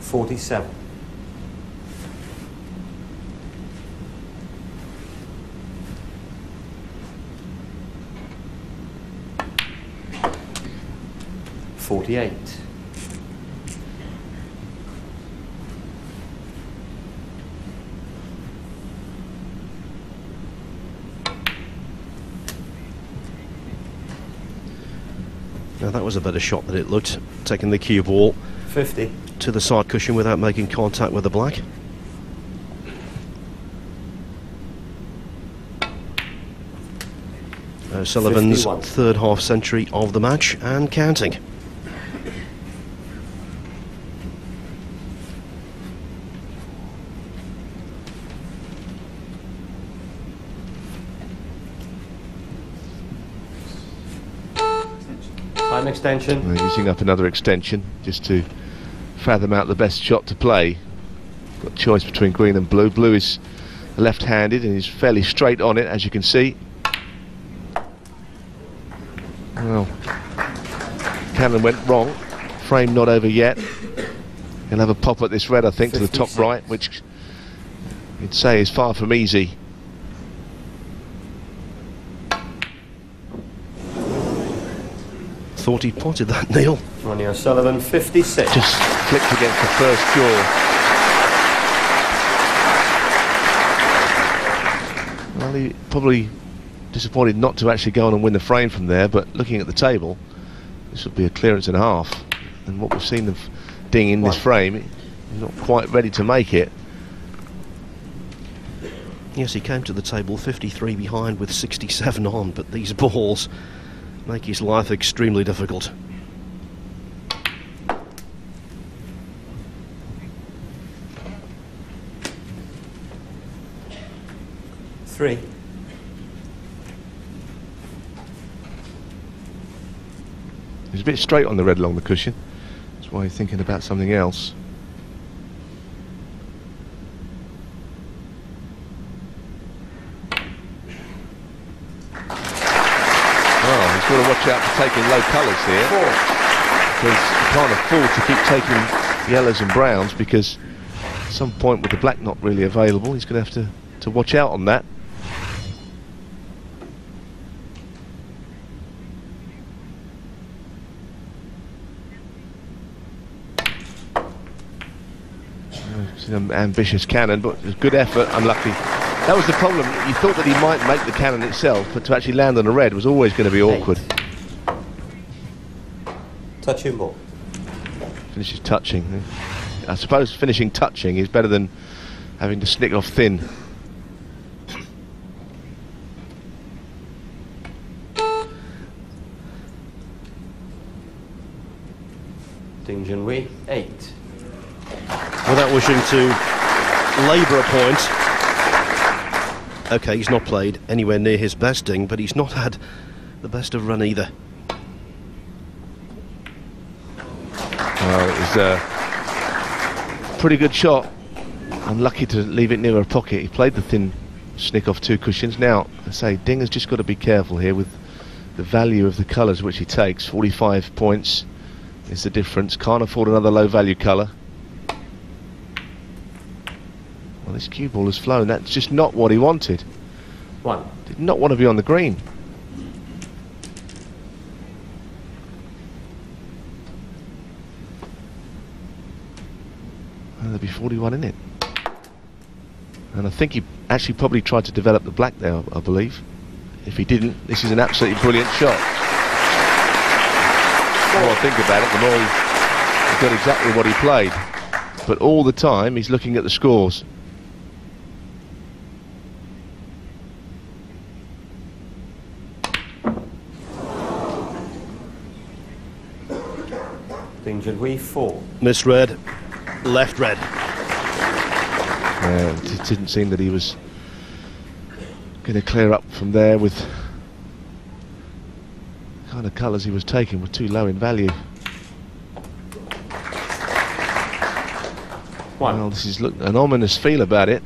$47. 48. 'Now that was a better shot than it looked, taking the cue ball 50. to the side cushion without making contact with the black. Sullivan's 51. third half century of the match and counting. Time extension. We're using up another extension just to fathom out the best shot to play. Got choice between green and blue. Blue is left-handed and he's fairly straight on it, as you can see. Well, Cannon went wrong. Frame not over yet. He'll have a pop at this red, I think, 56. to the top right, which you'd say is far from easy. Thought he potted that, Neil. Ronnie O'Sullivan, 56. Just flicked against the first jaw. Well, he probably disappointed not to actually go on and win the frame from there, but looking at the table, this would be a clearance and a half. And what we've seen them ding in this frame, he's not quite ready to make it. Yes, he came to the table 53 behind with 67 on, but these balls make his life extremely difficult. Three. He's a bit straight on the red along the cushion. That's why he's thinking about something else. Well, he's got to watch out for taking low colours here. Because he can't afford to keep taking yellows and browns, because at some point with the black not really available, he's going to have to watch out on that. It's an ambitious cannon, but it was good effort, unlucky. That was the problem. You thought that he might make the cannon itself, but to actually land on a red was always going to be awkward. Touching ball. Finishes touching. I suppose finishing touching is better than having to snick off thin. Ding Junhui, 8. Without wishing to labour a point. Okay, he's not played anywhere near his best, Ding, but he's not had the best of run either. Well, it was a pretty good shot. Unlucky to leave it near a pocket. He played the thin snick off 2 cushions. Now, I say, Ding has just got to be careful here with the value of the colours which he takes. 45 points is the difference. Can't afford another low value colour. Well, this cue ball has flown. That's just not what he wanted. 1. Did not want to be on the green. And there'll be 41 in it. And I think he actually probably tried to develop the black there, I believe. If he didn't, this is an absolutely brilliant shot. The more I think about it, the more he got exactly what he played. But all the time, he's looking at the scores. Ding Junhui, 4. Misread, left red. It didn't seem that he was going to clear up from there with the kind of colours he was taking were too low in value. 1. Well, this is an ominous feel about it.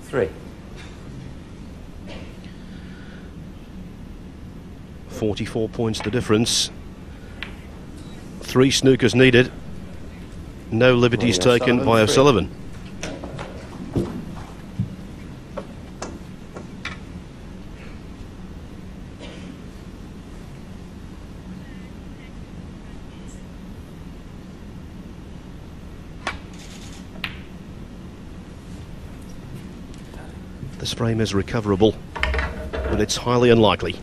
Three. 44 points the difference. 3 snookers needed. No liberties taken by O'Sullivan. This frame is recoverable, but it's highly unlikely.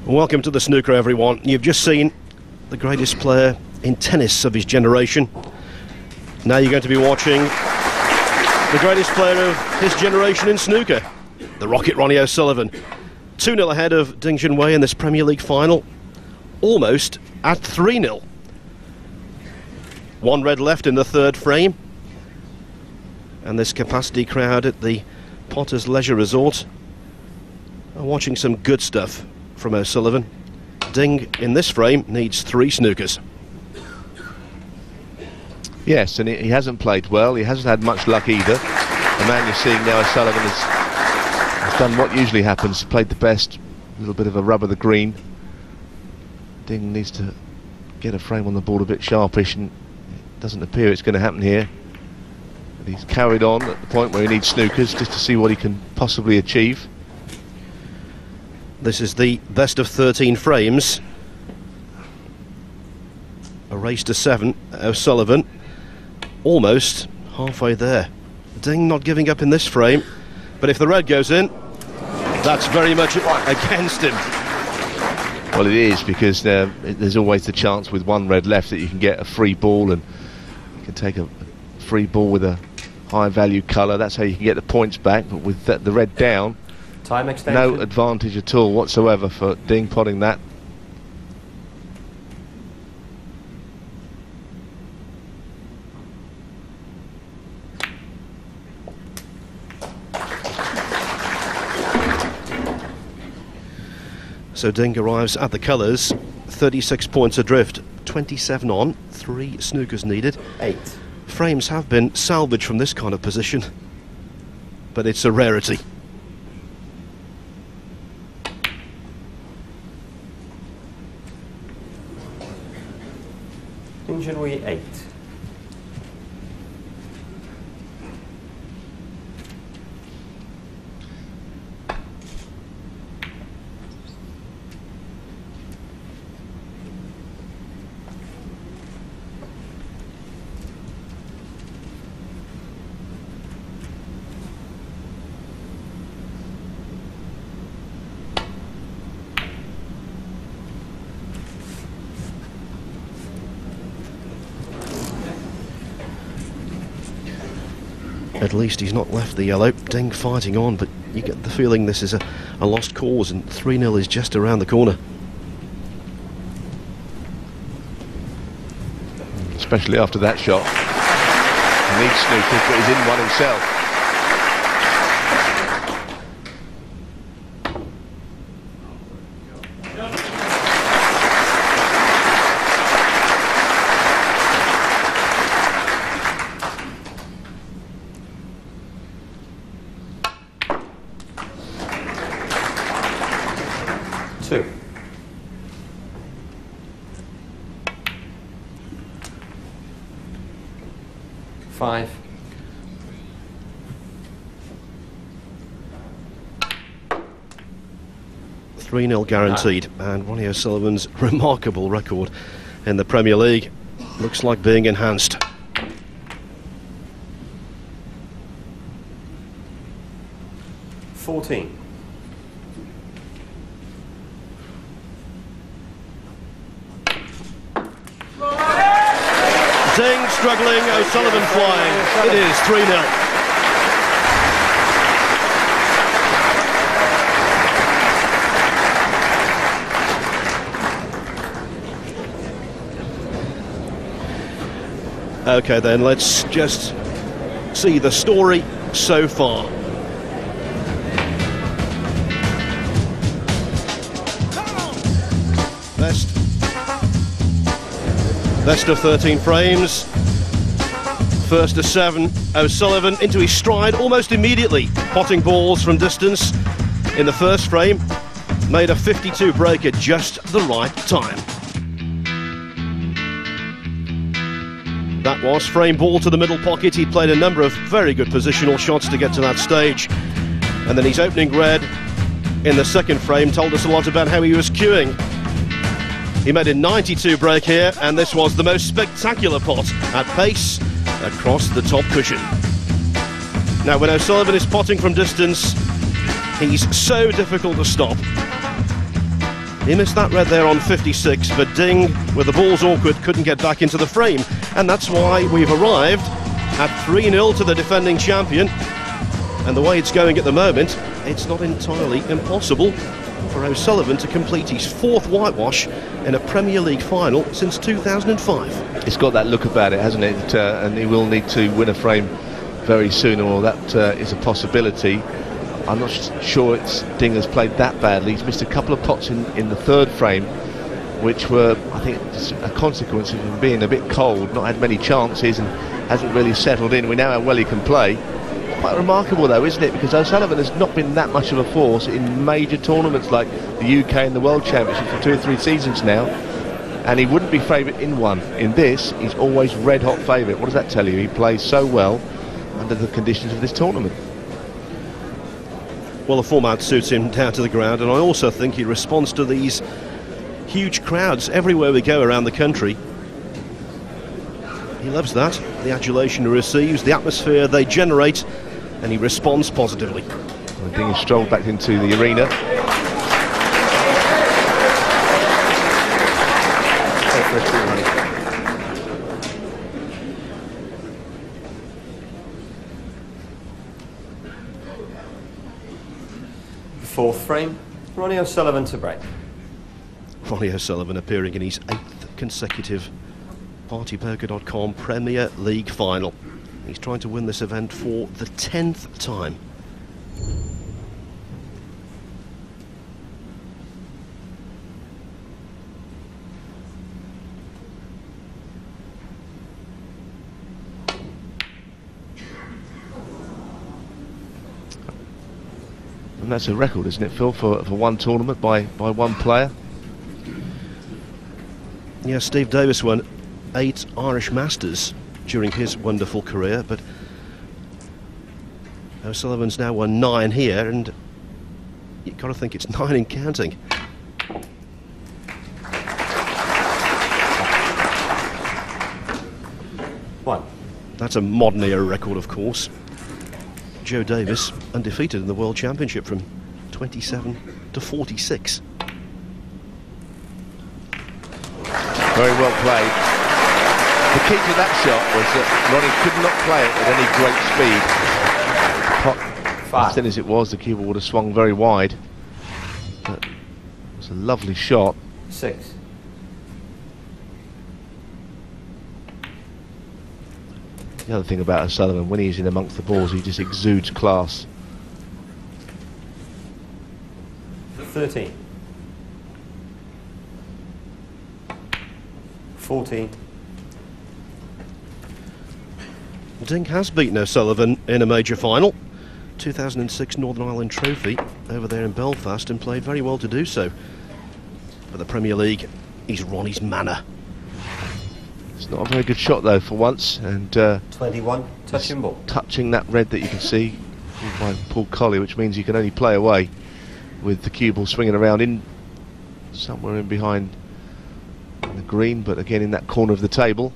Welcome to the snooker, everyone. You've just seen the greatest player in tennis of his generation. Now you're going to be watching the greatest player of his generation in snooker, the Rocket Ronnie O'Sullivan. 2-0 ahead of Ding Junhui in this Premier League final, almost at 3-0. 1 red left in the 3rd frame, and this capacity crowd at the Potters Leisure Resort are watching some good stuff from O'Sullivan. Ding in this frame needs 3 snookers. Yes, and he hasn't played well. He hasn't had much luck either. The man you're seeing now, O'Sullivan, has done what usually happens. Played the best, a little bit of a rub of the green. Ding needs to get a frame on the board a bit sharpish, and it doesn't appear it's going to happen here. But he's carried on at the point where he needs snookers just to see what he can possibly achieve. This is the best of 13 frames. A race to 7. O'Sullivan almost halfway there. Ding not giving up in this frame, but if the red goes in, that's very much against him. Well, it is, because there's always the chance with 1 red left that you can get a free ball, and you can take a free ball with a high value colour. That's how you can get the points back, but with the red down, Time extension. no advantage at all whatsoever for Ding potting that. So Ding arrives at the colours, 36 points adrift, 27 on, 3 snookers needed. 8. Frames have been salvaged from this kind of position, but it's a rarity. Junhui 8. At least he's not left the yellow. Ding fighting on, but you get the feeling this is a lost cause, and 3-0 is just around the corner. Especially after that shot. He needs Snooker, but he's in one himself. Five. $3-0 guaranteed, and Ronnie O'Sullivan's remarkable record in the Premier League looks like being enhanced. $14. Ding struggling, O'Sullivan flying. It is 3-0. Okay then, let's just see the story so far. Best of 13 frames. First to 7, O'Sullivan into his stride almost immediately, potting balls from distance in the first frame. Made a 52 break at just the right time. That was frame ball to the middle pocket. He played a number of very good positional shots to get to that stage. And then his opening red in the second frame told us a lot about how he was cueing. He made a 92 break here, and this was the most spectacular pot at pace across the top cushion. Now, when O'Sullivan is potting from distance, he's so difficult to stop. He missed that red there on 56, but Ding, with the balls awkward, couldn't get back into the frame. And that's why we've arrived at 3-0 to the defending champion. And the way it's going at the moment, it's not entirely impossible for O'Sullivan to complete his 4th whitewash in a Premier League final since 2005. It's got that look about it, hasn't it? And he will need to win a frame very soon, or that is a possibility. I'm not sure Ding has played that badly. He's missed a couple of pots in the third frame, which were, I think, a consequence of him being a bit cold, not had many chances, and hasn't really settled in. We know how well he can play. Quite remarkable though, isn't it? Because O'Sullivan has not been that much of a force in major tournaments like the UK and the World Championship for 2 or 3 seasons now, and he wouldn't be favourite in one. In this, he's always red hot favourite. What does that tell you? He plays so well under the conditions of this tournament. Well, the format suits him down to the ground, and I also think he responds to these huge crowds everywhere we go around the country. He loves that, the adulation he receives, the atmosphere they generate, and he responds positively. Well, Ding has strolled back into the arena. Fourth frame, Ronnie O'Sullivan to break. Ronnie O'Sullivan appearing in his 8th consecutive PartyPoker.com Premier League final. He's trying to win this event for the 10th time. And that's a record, isn't it, Phil, for one tournament by one player? Yeah, Steve Davis won 8 Irish Masters during his wonderful career, but O'Sullivan's now won 9 here, and you've got to think it's 9 and counting. One. That's a modern era record, of course. Joe Davis undefeated in the World Championship from 27 to 46. Very well played. The key to that shot was that Ronnie could not play it at any great speed. As thin as it was, the cue ball would have swung very wide. But it was a lovely shot. 6. The other thing about O'Sullivan, when he's in amongst the balls, he just exudes class. 13. 14. Ding has beaten O'Sullivan in a major final, 2006 Northern Ireland Trophy over there in Belfast, and played very well to do so. For the Premier League, he's Ronnie's manor. It's not a very good shot though for once, and 21. Touching ball. Touching that red that you can see by Paul Colley, which means you can only play away with the cue ball swinging around in somewhere in behind the green, but again in that corner of the table.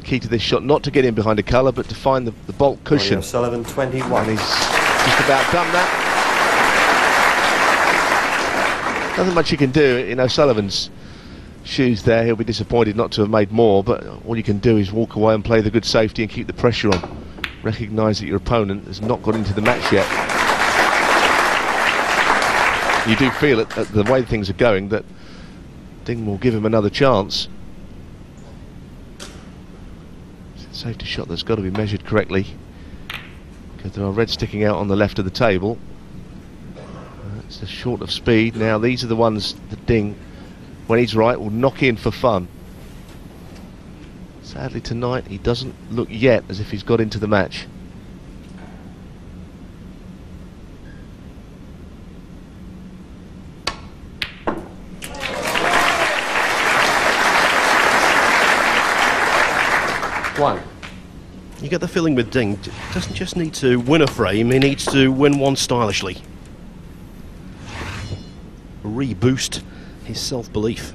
Key to this shot, not to get in behind a colour, but to find the bulk cushion. O'Sullivan 21. And he's just about done that. Nothing much you can do in O'Sullivan's shoes there. He'll be disappointed not to have made more, but all you can do is walk away and play the good safety and keep the pressure on. Recognise that your opponent has not got into the match yet. You do feel it, the way things are going, that Ding will give him another chance. Safety shot that's got to be measured correctly, because there are reds sticking out on the left of the table. It's a short of speed. Now these are the ones that Ding, when he's right, will knock in for fun. Sadly tonight he doesn't look yet as if he's got into the match. One. You get the feeling with Ding, doesn't just need to win a frame, he needs to win one stylishly. Reboost his self-belief.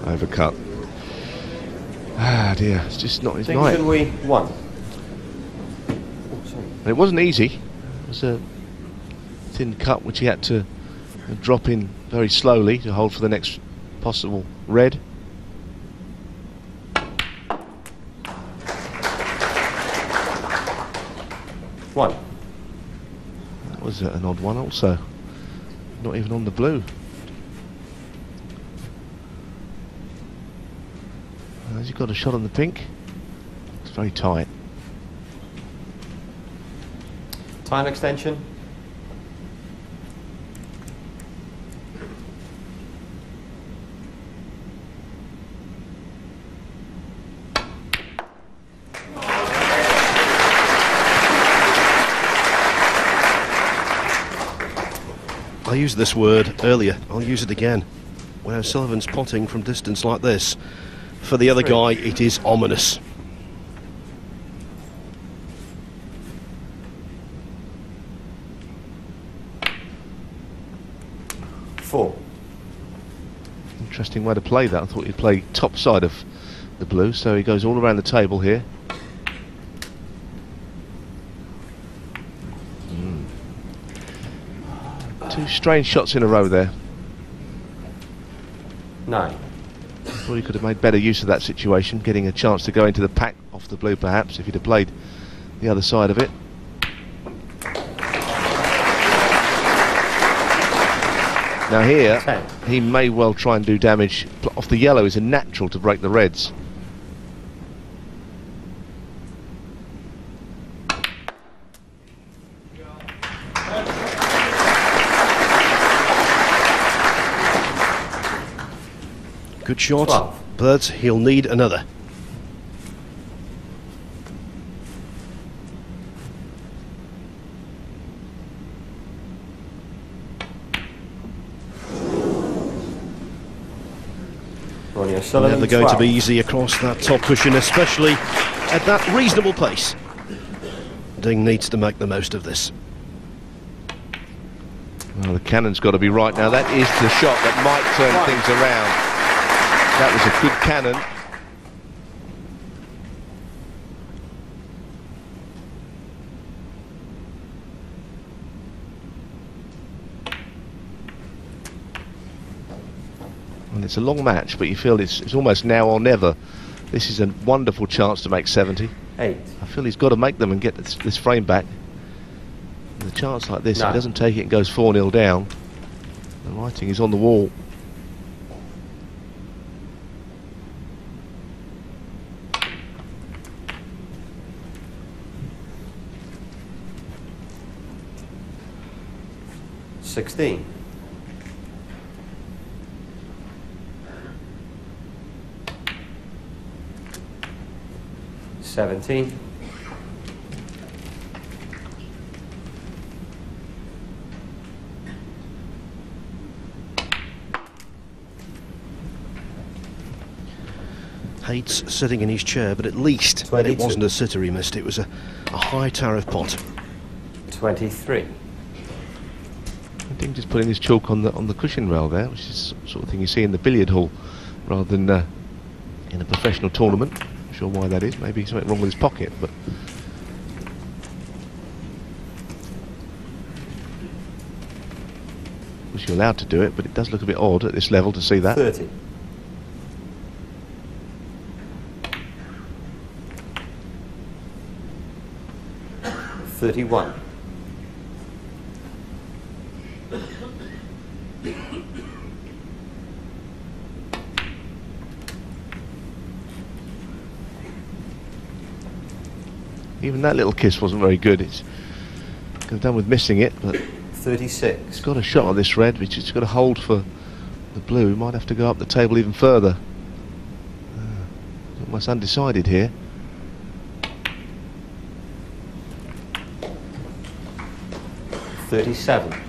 Overcut. Ah dear, it's just not his Ding night. Junhui 1. And it wasn't easy. It was a thin cut which he had to drop in very slowly to hold for the next possible red. One. That was an odd one also. Not even on the blue. Has he got a shot on the pink? It's very tight. Time extension. I used this word earlier, I'll use it again. When O'Sullivan's potting from distance like this, for the other guy it is ominous. Four. Interesting way to play that. I thought he'd play top side of the blue, so he goes all around the table here. Two strange shots in a row there. 9. Thought he could have made better use of that situation, getting a chance to go into the pack off the blue perhaps, if he'd have played the other side of it. Now here, 10. he may well try and do damage. Off the yellow is a natural to break the reds. Good shot, 12. but he'll need another. Ronnie O'Sullivan, Never going to 12. be easy across that top cushion, especially at that reasonable pace. Ding needs to make the most of this. Well, the cannon's got to be right now. That is the shot that might turn things around. That was a good cannon. And it's a long match, but you feel it's almost now or never. This is a wonderful chance to make 70. 8. I feel he's got to make them and get this frame back. With a chance like this, if he doesn't take it and goes 4-0 down, the writing is on the wall. $16. 17. 8's sitting in his chair, but at least 22. it wasn't a sitter he missed. It was a high tariff pot. 23. I think just putting his chalk on the cushion rail there, which is the sort of thing you see in the billiard hall rather than in a professional tournament. Not sure why that is. Maybe something wrong with his pocket, but of course you're allowed to do it, but it does look a bit odd at this level to see that. 30. 31. Even that little kiss wasn't very good. It's could have done with missing it, but 36. it's got a shot on this red, which it's got to hold for the blue. Might have to go up the table even further. Almost undecided here. $37.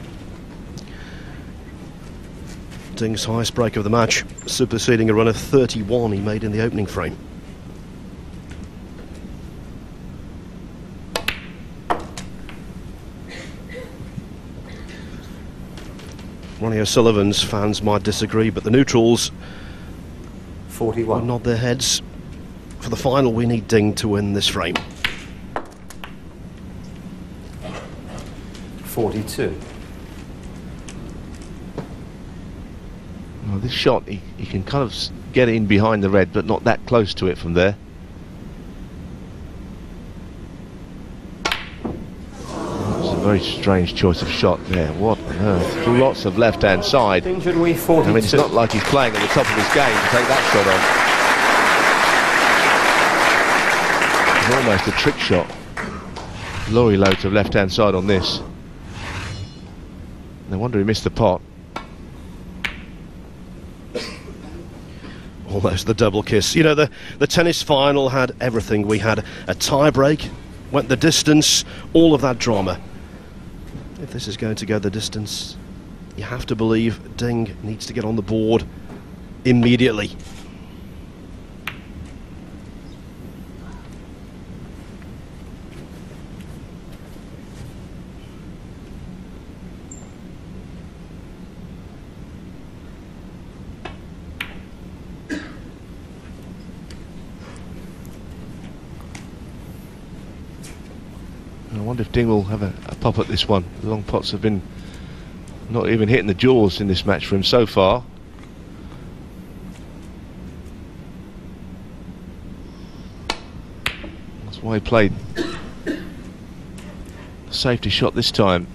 Ding's highest break of the match, superseding a run of 31 he made in the opening frame. Ronnie O'Sullivan's fans might disagree, but the neutrals 41. will nod their heads. For the final, we need Ding to win this frame. 42. Well, this shot, he can kind of get in behind the red, but not that close to it from there. That's a very strange choice of shot there. What on earth? Lots of left-hand side. Junhui, 42. I mean, it's not like he's playing at the top of his game to take that shot on. It's almost a trick shot. Lorry loads of left-hand side on this. No wonder he missed the pot. Almost the double kiss. You know, the tennis final had everything. We had a tie-break, went the distance, all of that drama. If this is going to go the distance, you have to believe Ding needs to get on the board immediately. I wonder if Ding will have a pop at this one. The long pots have been not even hitting the jaws in this match for him so far. That's why he played a safety shot this time.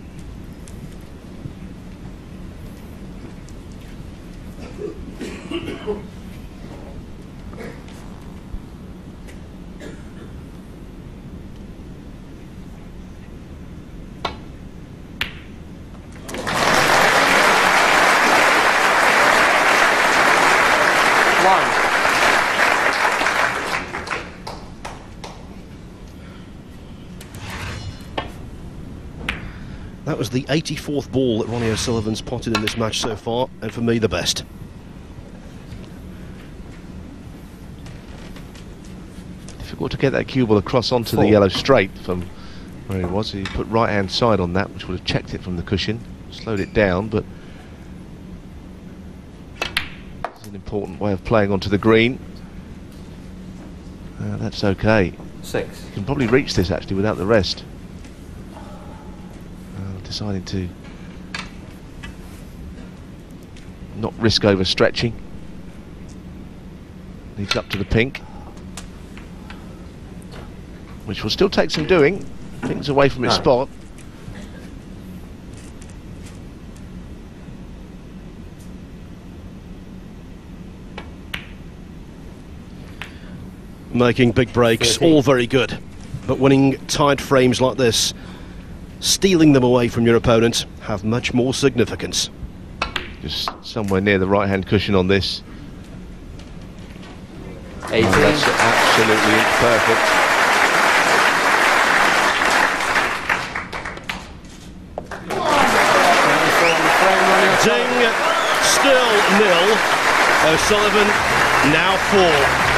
That was the 84th ball that Ronnie O'Sullivan's potted in this match so far, and for me the best. Difficult to get that cue ball across onto the yellow straight from where he was. He put right hand side on that, which would have checked it from the cushion, slowed it down, but it's an important way of playing onto the green. That's okay. 6. You can probably reach this actually without the rest. Deciding to not risk overstretching. Needs up to the pink, which will still take some doing. Pink's away from its spot. Making big breaks, 13. all very good, but winning tight frames like this, stealing them away from your opponent, have much more significance. Just somewhere near the right hand cushion on this. 18. That's absolutely perfect. Ding, still nil. O'Sullivan now 4.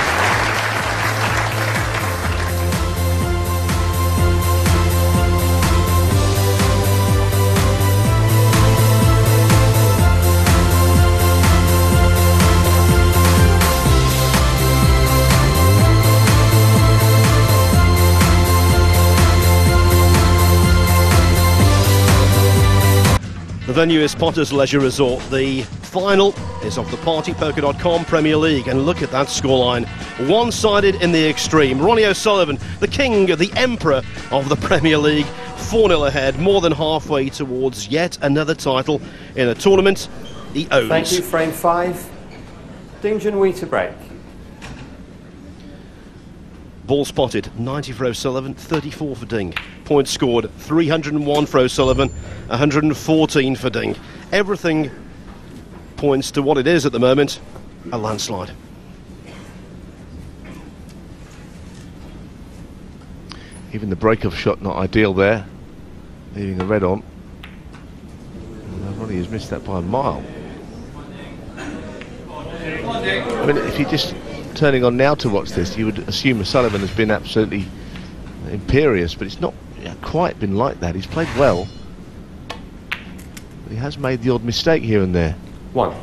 The venue is Potter's Leisure Resort. The final is of the partypoker.com Premier League, and look at that scoreline. One-sided in the extreme. Ronnie O'Sullivan, the king, the emperor of the Premier League, 4-0 ahead, more than halfway towards yet another title in a tournament he owns. Thank you, frame 5. Ding Junhui to break. Ball spotted, 90 for O'Sullivan, 34 for Ding. Points scored, 301 for O'Sullivan, 114 for Ding. Everything points to what it is at the moment, a landslide. Even the break-off shot not ideal there, leaving a red on. Ronnie has missed that by a mile. I mean, if you just turning on now to watch this, you would assume O'Sullivan has been absolutely imperious, but it's not quite been like that. He's played well, but he has made the odd mistake here and there. 1.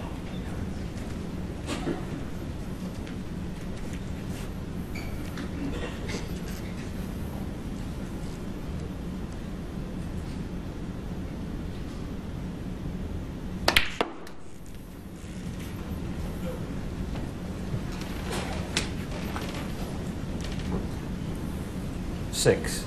Six.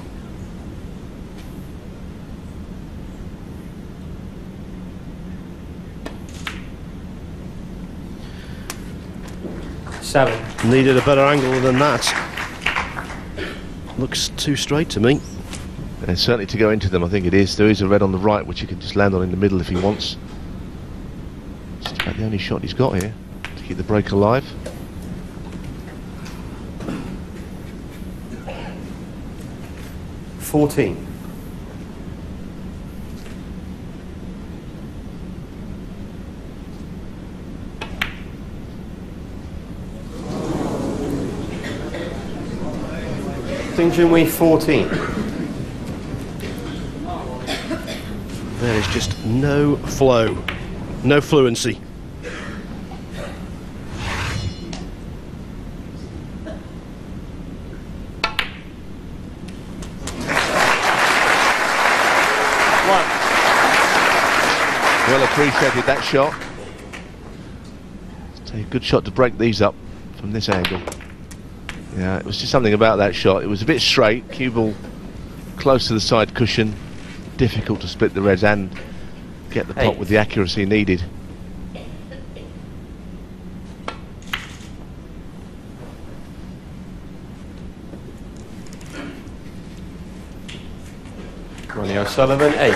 Seven. Needed a better angle than that. Looks too straight to me. And certainly to go into them, I think it is. There is a red on the right, which he can just land on in the middle if he wants. Just about the only shot he's got here to keep the break alive. $14. Ding Junhui 14. There is just no flow, no fluency. Well appreciated that shot. It's a good shot to break these up from this angle. Yeah, it was just something about that shot. It was a bit straight, cue ball close to the side cushion. Difficult to split the reds and get the pot with the accuracy needed. Ronnie O'Sullivan 8.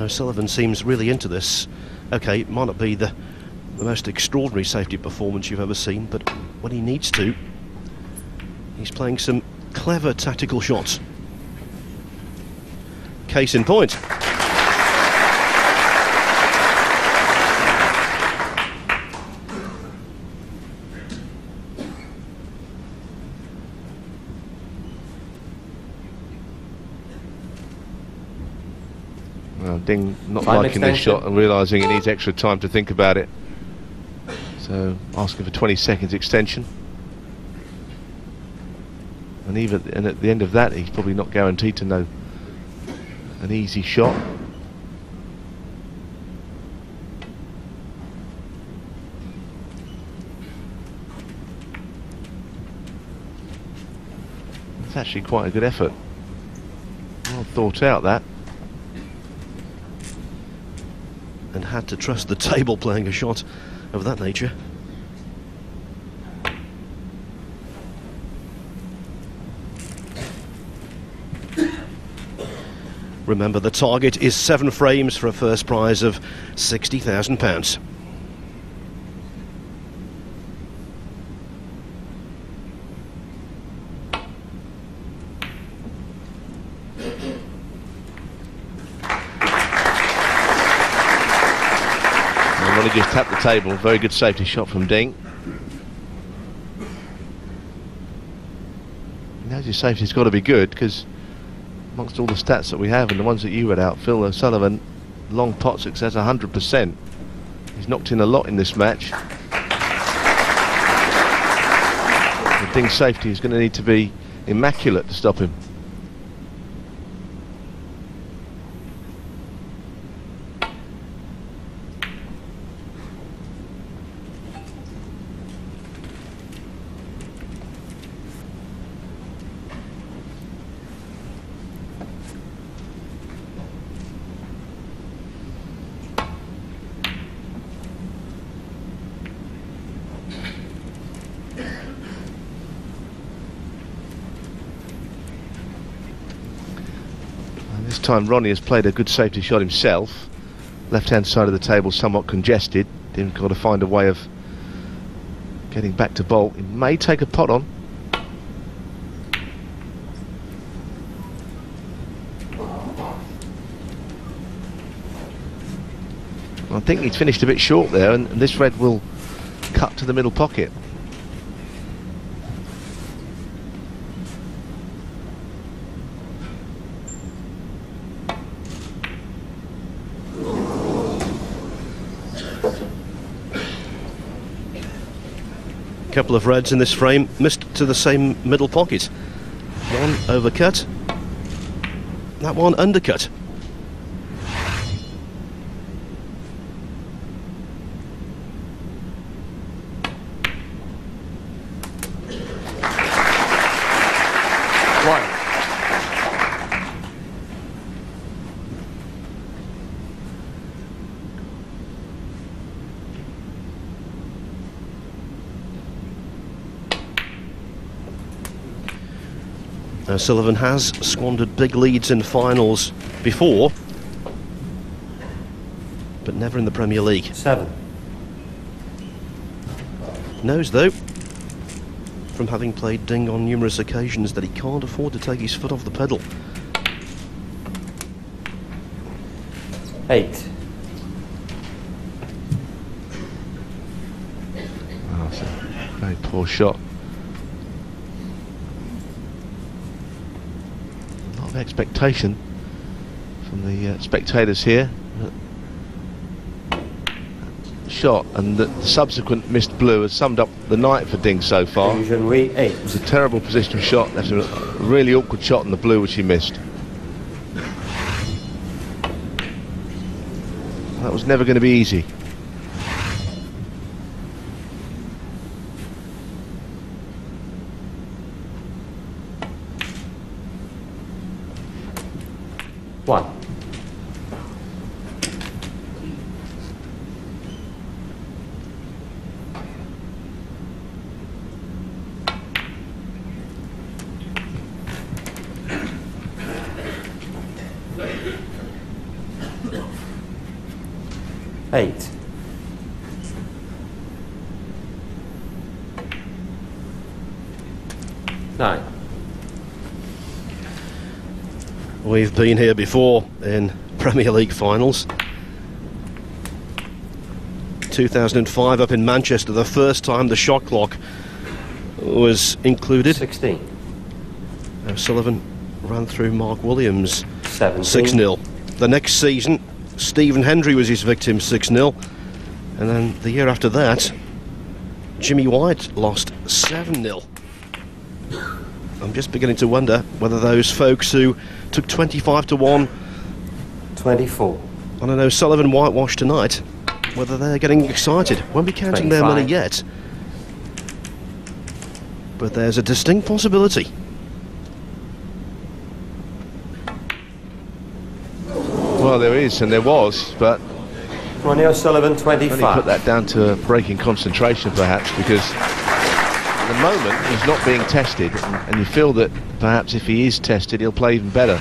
O'Sullivan seems really into this. Okay, it might not be the most extraordinary safety performance you've ever seen, but when he needs to, he's playing some clever tactical shots. Case in point. Well, Ding not liking this shot and realising he needs extra time to think about it. So asking for 20 seconds extension. And at the end of that, he's probably not guaranteed to know an easy shot. It's actually quite a good effort. Well thought out, that. And had to trust the table playing a shot of that nature. Remember, the target is 7 frames for a first prize of £60,000. Ronnie just tapped the table. Very good safety shot from Ding. He knows his safety's got to be good, because amongst all the stats that we have and the ones that you read out, Phil O'Sullivan, long pot success 100%. He's knocked in a lot in this match. The Ding's safety is going to need to be immaculate to stop him. This time Ronnie has played a good safety shot himself. Left hand side of the table somewhat congested. Didn't got to find a way of getting back to bolt. He may take a pot on. I think he's finished a bit short there, and this red will cut to the middle pocket. Couple of reds in this frame, missed to the same middle pocket. One overcut, that one undercut. Sullivan has squandered big leads in finals before, but never in the Premier League. 7. Knows, though, from having played Ding on numerous occasions, that he can't afford to take his foot off the pedal. 8. Oh, that's a very poor shot. Of expectation from the spectators here. Shot and the subsequent missed blue has summed up the night for Ding so far. Junhui, 8. It was a terrible position shot. Left him a really awkward shot in the blue, which he missed. That was never going to be easy. 8. Nine. We've been here before in Premier League finals. 2005 up in Manchester, the first time the shot clock was included. 16. O'Sullivan ran through Mark Williams 17. 6-0. The next season, Stephen Hendry was his victim, 6-0. And then the year after that, Jimmy White lost 7-0. I'm just beginning to wonder whether those folks who took 25-1 24. on an O'Sullivan whitewash tonight, whether they're getting excited. Won't be counting their money yet. But there's a distinct possibility. Well, there is, and there was, but Ronnie O'Sullivan, 25. only put that down to a break in concentration, perhaps, because at the moment he's not being tested, and you feel that perhaps if he is tested, he'll play even better.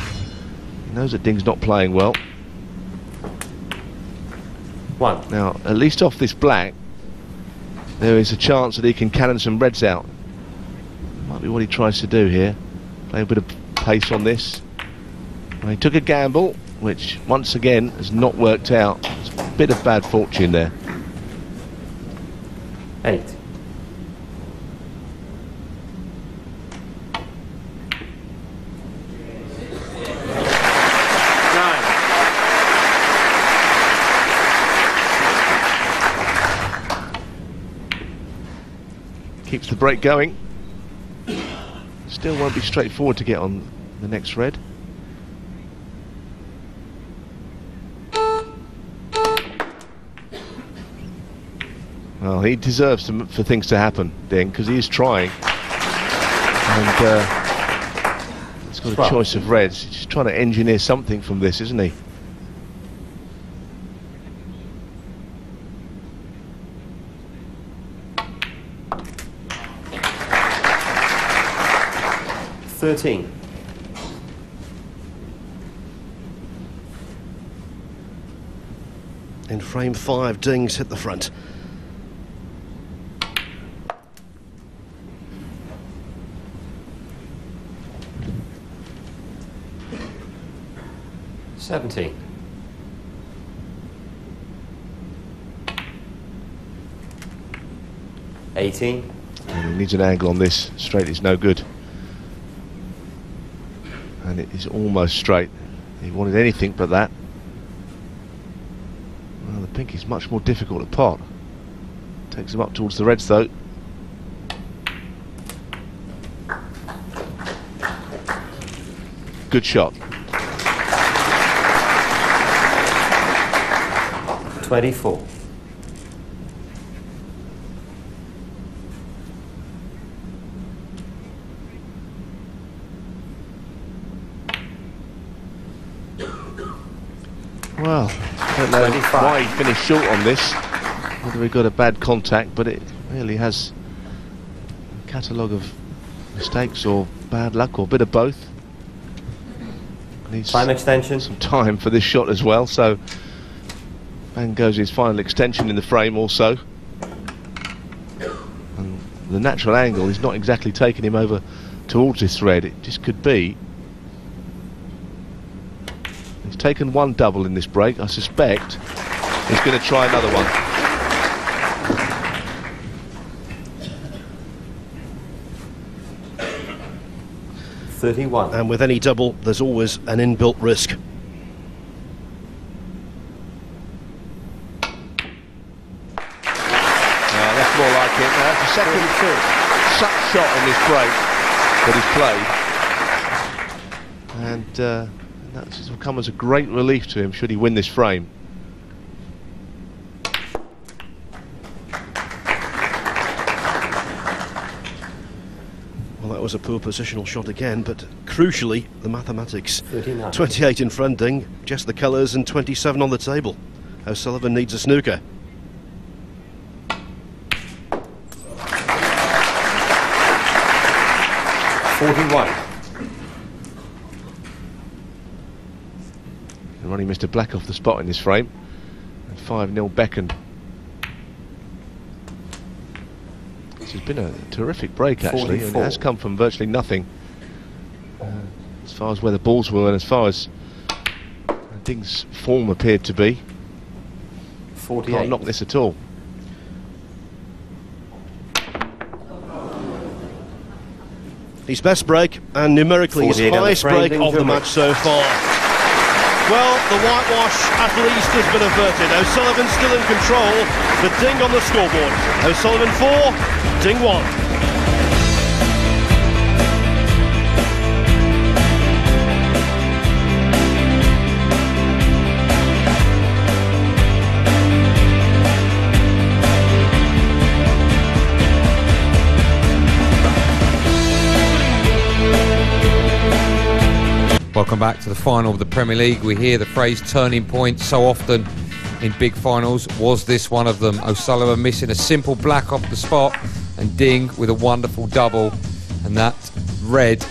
He knows that Ding's not playing well. 1. Now, at least off this black, there is a chance that he can cannon some reds out. Might be what he tries to do here. Play a bit of pace on this. Well, he took a gamble, which once again has not worked out. It's a bit of bad fortune there. 8. Keeps the break going. Still won't be straightforward to get on the next red. Well, he deserves for things to happen, Ding, because he is trying. And he's got a choice of reds. He's just trying to engineer something from this, isn't he? $13. In frame 5, Ding's hit the front. $17. $18. And he needs an angle on this. Straight is no good. And it is almost straight. He wanted anything but that. Well, the pink is much more difficult to pot. Takes him up towards the reds though. Good shot. 24. Well, I don't know 25. why he finished short on this. Whether he got a bad contact, but it really has a catalogue of mistakes or bad luck or a bit of both. Needs Time extension. some time for this shot as well, so bang goes his final extension in the frame also. And the natural angle is not exactly taking him over towards this red. It just could be. He's taken one double in this break. I suspect he's going to try another one. $31. And with any double, there's always an inbuilt risk. That's more like it. That's the second such shot in this break that he's played. And that's will come as a great relief to him should he win this frame. Well, that was a poor positional shot again, but crucially, the mathematics. 39. 28 in front, Ding, just the colours, and 27 on the table. O'Sullivan needs a snooker. And Ronnie missed a black off the spot in this frame. And 5-0 beckoned. This has been a terrific break, actually, and it has come from virtually nothing as far as where the balls were and as far as Ding's form appeared to be. 48. Can't knock this at all. His best break, and numerically his highest break of the match so far. Well, the whitewash at least has been averted. O'Sullivan still in control, but Ding on the scoreboard. O'Sullivan 4, Ding 1. Welcome back to the final of the Premier League. We hear the phrase turning point so often in big finals. Was this one of them? O'Sullivan missing a simple black off the spot, and Ding with a wonderful double, and that red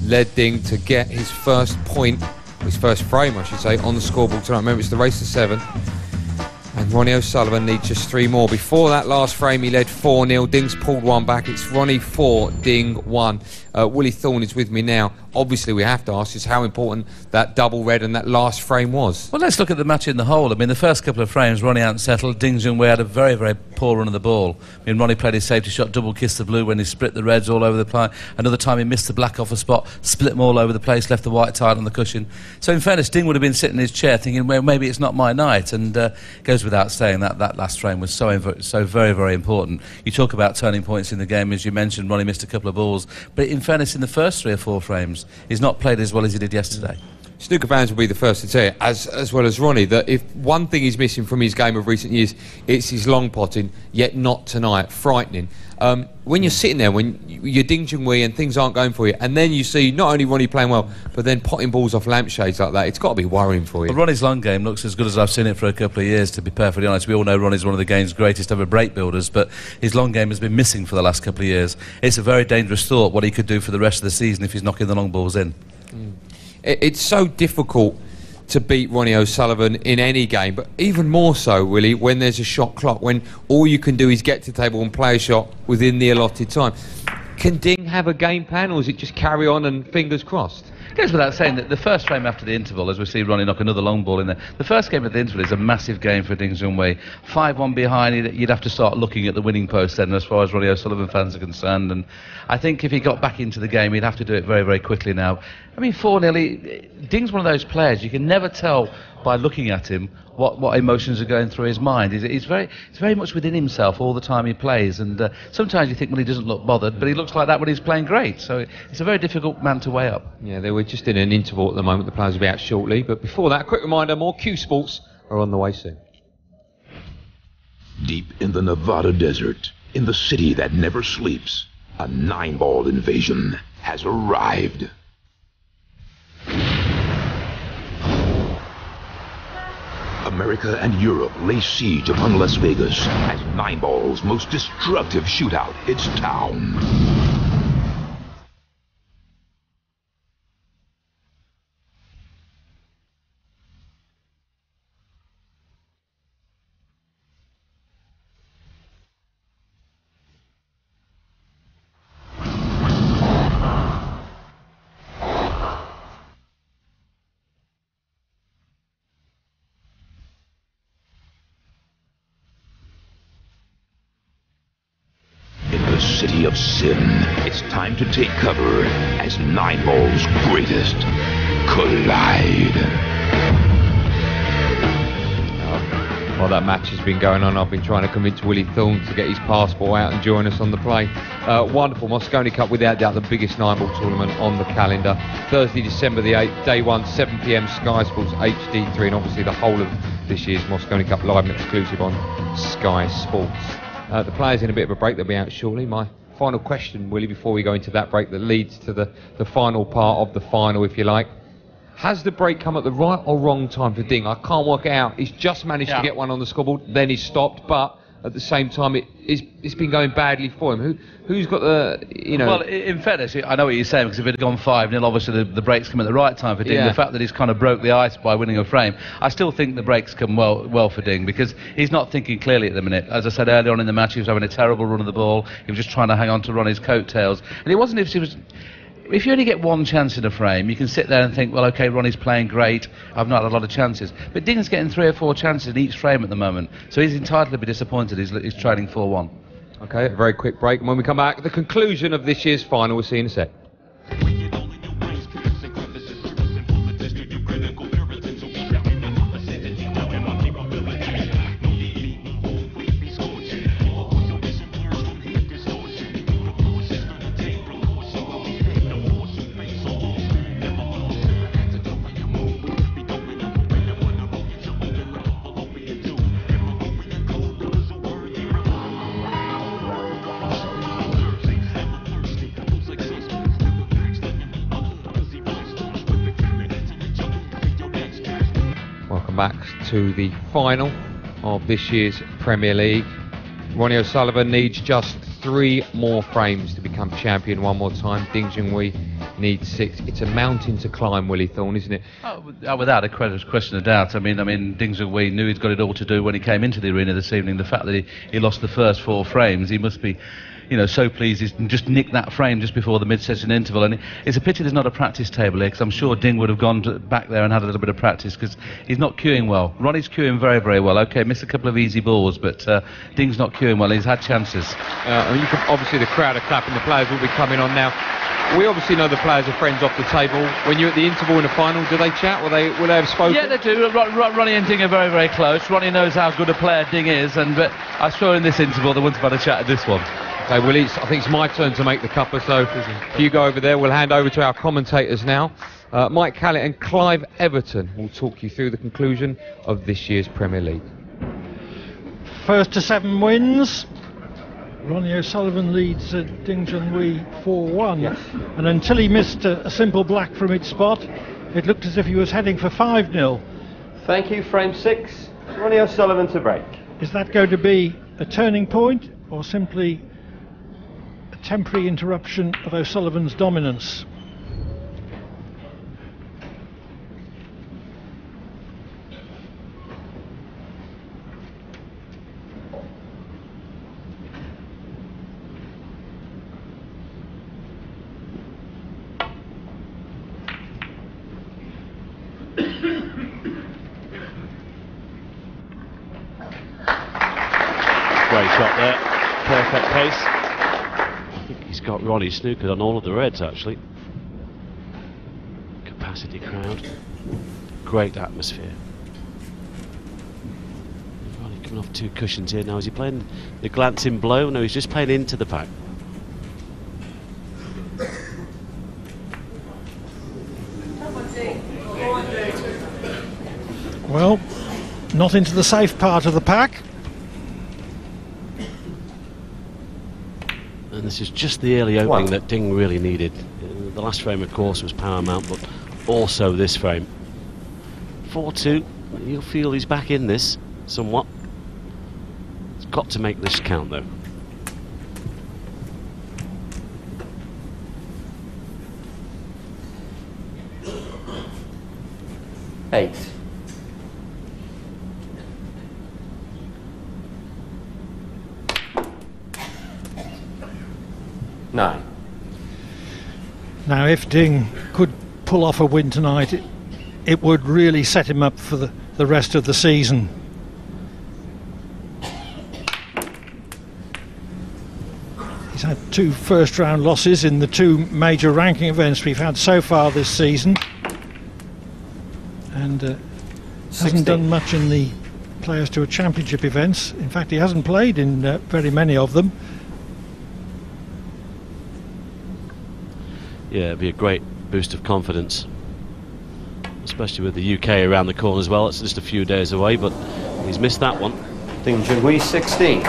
led Ding to get his first point, his first frame I should say, on the scoreboard tonight. Remember, it's the race to 7, and Ronnie O'Sullivan needs just 3 more. Before that last frame he led 4-0. Ding's pulled one back. It's Ronnie 4, Ding 1. Willie Thorne is with me now. Obviously we have to ask is how important that double red and that last frame was. Well, let's look at the match in the whole. I mean, the first couple of frames, Ronnie outsettled. Ding Junhui had a very, very poor run of the ball. I mean, Ronnie played his safety shot, double kissed the blue when he split the reds all over the place. Another time he missed the black off a spot, split them all over the place, left the white tied on the cushion. So in fairness, Ding would have been sitting in his chair thinking, well, maybe it's not my night. And goes without saying that last frame was so very, very important. You talk about turning points in the game, as you mentioned, Ronnie missed a couple of balls. But in fairness, in the first 3 or 4 frames, he's not played as well as he did yesterday. Snooker fans will be the first to tell you, as well as Ronnie, that if one thing he's missing from his game of recent years, it's his long potting, yet not tonight. Frightening. When you're sitting there, when you're Ding Junhui and things aren't going for you, and then you see not only Ronnie playing well, but then potting balls off lampshades like that, it's got to be worrying for you. Well, Ronnie's long game looks as good as I've seen it for a couple of years, to be perfectly honest. We all know Ronnie's one of the game's greatest ever break builders, but his long game has been missing for the last couple of years. It's a very dangerous thought what he could do for the rest of the season if he's knocking the long balls in. It's so difficult to beat Ronnie O'Sullivan in any game, but even more so, Willie, when there's a shot clock, when all you can do is get to the table and play a shot within the allotted time. Can Ding have a game plan, or is it just carry on and fingers crossed? It goes without saying that the first frame after the interval, as we see Ronnie knock another long ball in there, the first game at the interval is a massive game for Ding Junhui. 5-1 behind, you'd have to start looking at the winning post then, as far as Ronnie O'Sullivan fans are concerned. And I think if he got back into the game, he'd have to do it very, very quickly now. I mean, 4-0, Ding's one of those players, you can never tell by looking at him what emotions are going through his mind. He's very much within himself all the time he plays, and sometimes you think, well, he doesn't look bothered, but he looks like that when he's playing great. So it's a very difficult man to weigh up. Yeah, they were just in an interval at the moment. The players will be out shortly, but before that, a quick reminder, more Q Sports are on the way soon. Deep in the Nevada desert, in the city that never sleeps, a 9-ball invasion has arrived. America and Europe lay siege upon Las Vegas as 9-ball's most destructive shootout hits town. City of sin, it's time to take cover as 9-ball's greatest collide. While that match has been going on, I've been trying to convince Willie Thorne to get his passport out and join us on the play. Wonderful Mosconi Cup, without doubt the biggest 9-ball tournament on the calendar. Thursday, December the 8th, day 1, 7 PM, Sky Sports HD3, and obviously the whole of this year's Mosconi Cup live and exclusive on Sky Sports. The players in a bit of a break, they'll be out shortly. My final question, Willie, before we go into that break that leads to the final part of the final, if you like. Has the break come at the right or wrong time for Ding? I can't work it out. He's just managed to get one on the scoreboard, then he's stopped, but at the same time it's been going badly for him. Who's got the, you know... Well, in fairness, I know what you're saying, because if it had gone 5-0, obviously the breaks come at the right time for Ding. Yeah. The fact that he's kind of broke the ice by winning a frame, I still think the breaks come well for Ding, because he's not thinking clearly at the minute. As I said earlier on in the match, he was having a terrible run of the ball. He was just trying to hang on to Ronnie's coattails. And it wasn't if he was... If you only get one chance in a frame, you can sit there and think, well, OK, Ronnie's playing great, I've not had a lot of chances. But Ding's getting 3 or 4 chances in each frame at the moment, so he's entitled to be disappointed he's trailing 4-1. OK, a very quick break, and when we come back, the conclusion of this year's final, we'll see you in a sec. Back to the final of this year's Premier League. Ronnie O'Sullivan needs just 3 more frames to become champion one more time. Ding Junhui needs 6. It's a mountain to climb, Willie Thorne, isn't it? Without a question of doubt. I mean, Ding Junhui knew he'd got it all to do when he came into the arena this evening. The fact that he lost the first 4 frames, he must be, so pleased he's just nicked that frame just before the mid-session interval. And it's a pity there's not a practice table here, because I'm sure Ding would have gone back there and had a little bit of practice, because he's not cueing well. Ronnie's cueing very, very well. OK, missed a couple of easy balls, but Ding's not cueing well. He's had chances. Obviously, the crowd are clapping. The players will be coming on now. We obviously know the players are friends off the table. When you're at the interval in the final, do they chat? Will they have spoken? Yeah, they do. Ronnie and Ding are very, very close. Ronnie knows how good a player Ding is, but I'm sure in this interval they wouldn't have had a chat at this one. Okay, well, I think it's my turn to make the cuppa, so if you go over there, we'll hand over to our commentators now. Mike Callett and Clive Everton will talk you through the conclusion of this year's Premier League. First to 7 wins. Ronnie O'Sullivan leads Ding Junhui 4-1. Yes. And until he missed a simple black from its spot, it looked as if he was heading for 5-0. Thank you, frame 6. Ronnie O'Sullivan to break. Is that going to be a turning point, or simply a temporary interruption of O'Sullivan's dominance? Great shot there, perfect pace. I think he's got Ronnie snookered on all of the reds actually. Capacity crowd, great atmosphere. Ronnie coming off 2 cushions here now. Is he playing the glancing blow? No, he's just playing into the pack. Well, not into the safe part of the pack. And this is just the early opening that Ding really needed. The last frame, of course, was paramount, but also this frame. 4-2. You'll feel he's back in this somewhat. He's got to make this count, though. Eight. 9. Now, if Ding could pull off a win tonight, it would really set him up for the rest of the season. He's had 2 first-round losses in the 2 major ranking events we've had so far this season, and hasn't done much in the Players Tour Championship events. In fact, he hasn't played in very many of them. Yeah, it'd be a great boost of confidence, especially with the UK around the corner as well. It's just a few days away, but he's missed that one. Ding Junhui 16.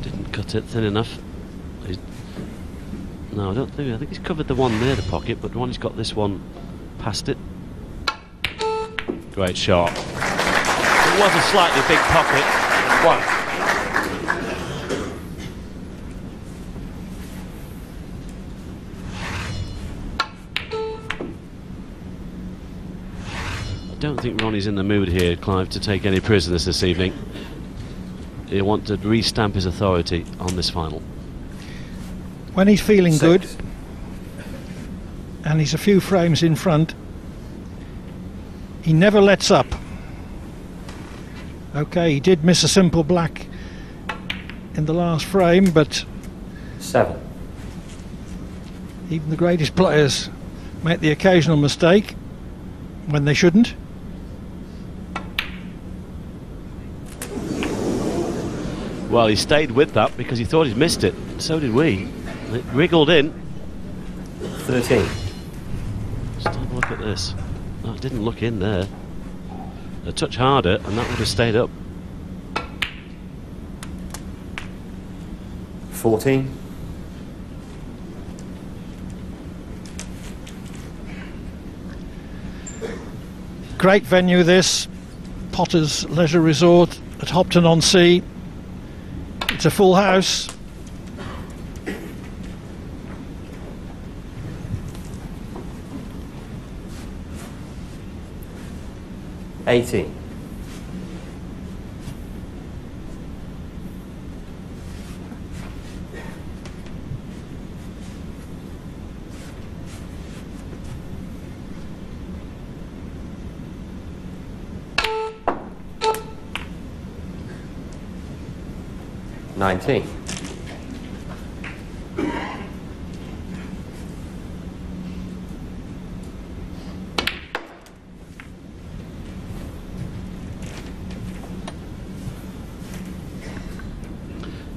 Didn't cut it thin enough. No, I think he's covered the one near the pocket, but Ronnie's got this one Past it. Great shot. It was a slightly big pocket. One. I don't think Ronnie's in the mood here, Clive, to take any prisoners this evening. He'll want to re-stamp his authority on this final. When he's feeling good, and he's a few frames in front, he never lets up. Okay, he did miss a simple black in the last frame, but 7. even the greatest players make the occasional mistake when they shouldn't. Well, he stayed with that because he thought he'd missed it. So did we. It wriggled in. 13. Just have a look at this. Oh, it didn't look in there. A touch harder and that would have stayed up. 14. Great venue this, Potter's Leisure Resort at Hopton-on-Sea. It's a full house. $18. $19.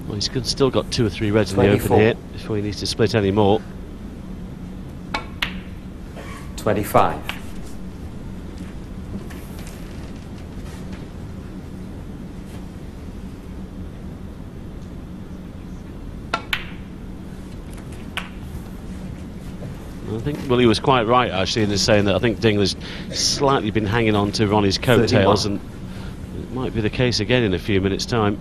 Well, he's still got 2 or 3 reds in the 24. open here before he needs to split any more. 25. I think Willie was quite right actually in saying that I think Dingley's slightly been hanging on to Ronnie's coattails, 31. and it might be the case again in a few minutes' time.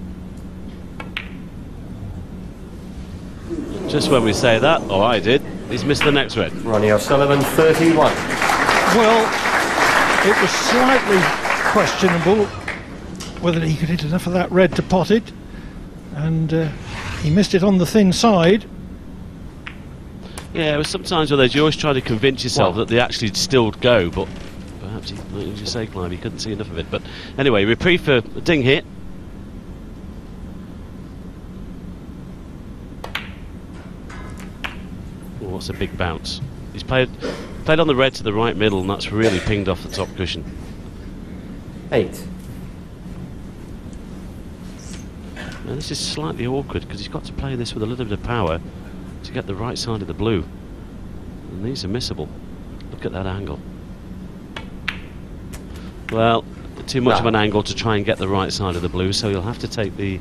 Just when we say that, or I did, he's missed the next red. Ronnie O'Sullivan, 31. Well, it was slightly questionable whether he could hit enough of that red to pot it, and he missed it on the thin side. Yeah, it was sometimes with those you always try to convince yourself that they actually still go, but perhaps, as you say, Clive, he couldn't see enough of it. But anyway, reprieve for Ding here. Oh, what's a big bounce. He's played on the red to the right middle, and that's really pinged off the top cushion. 8. Now this is slightly awkward because he's got to play this with a little bit of power to get the right side of the blue, and these are missable. Look at that angle. Well, too much of an angle to try and get the right side of the blue, so you'll have to take the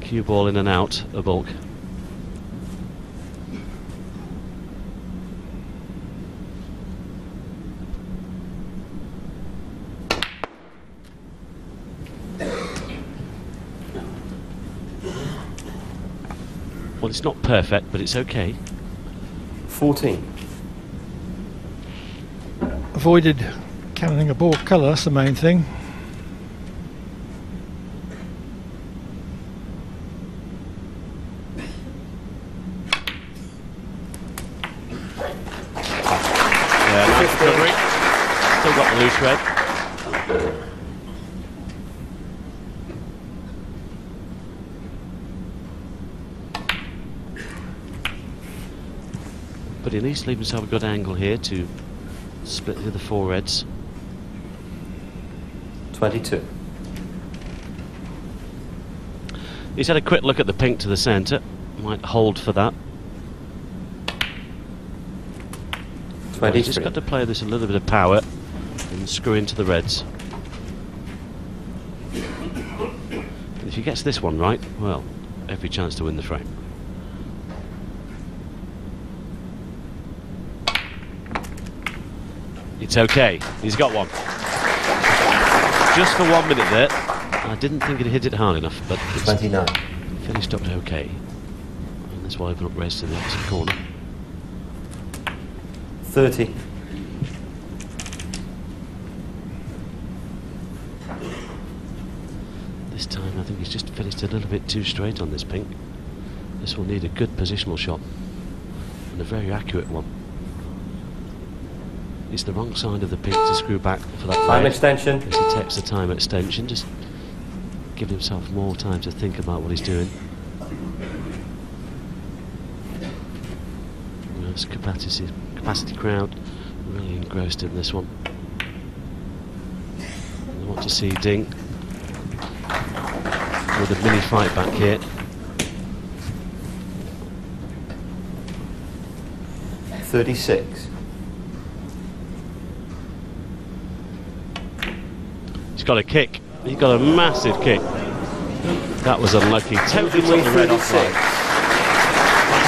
cue ball in and out a bulk. Well, it's not perfect, but it's okay. 14. Avoided cannoning a ball colour, that's the main thing. Yeah, nice recovery. Still got the loose red. But he needs to leave himself a good angle here to split the other 4 reds. 22. He's had a quick look at the pink to the centre. Might hold for that. 23. He's just got to play this a little bit of power and screw into the reds. And if he gets this one right, well, every chance to win the frame. It's okay. He's got one. Just for 1 minute there. I didn't think he'd hit it hard enough, but it's 29. Finished up okay. And this will open up race to the opposite corner. 30. This time I think he's just finished a little bit too straight on this pink. This will need a good positional shot and a very accurate one. It's the wrong side of the pink to screw back for that Time extension. as he takes the time extension, just give himself more time to think about what he's doing. This capacity crowd really engrossed in this one. I want to see Ding with a mini fight back here. $36. He's got a kick. He got a massive kick. That was unlucky. Totally took the red offside.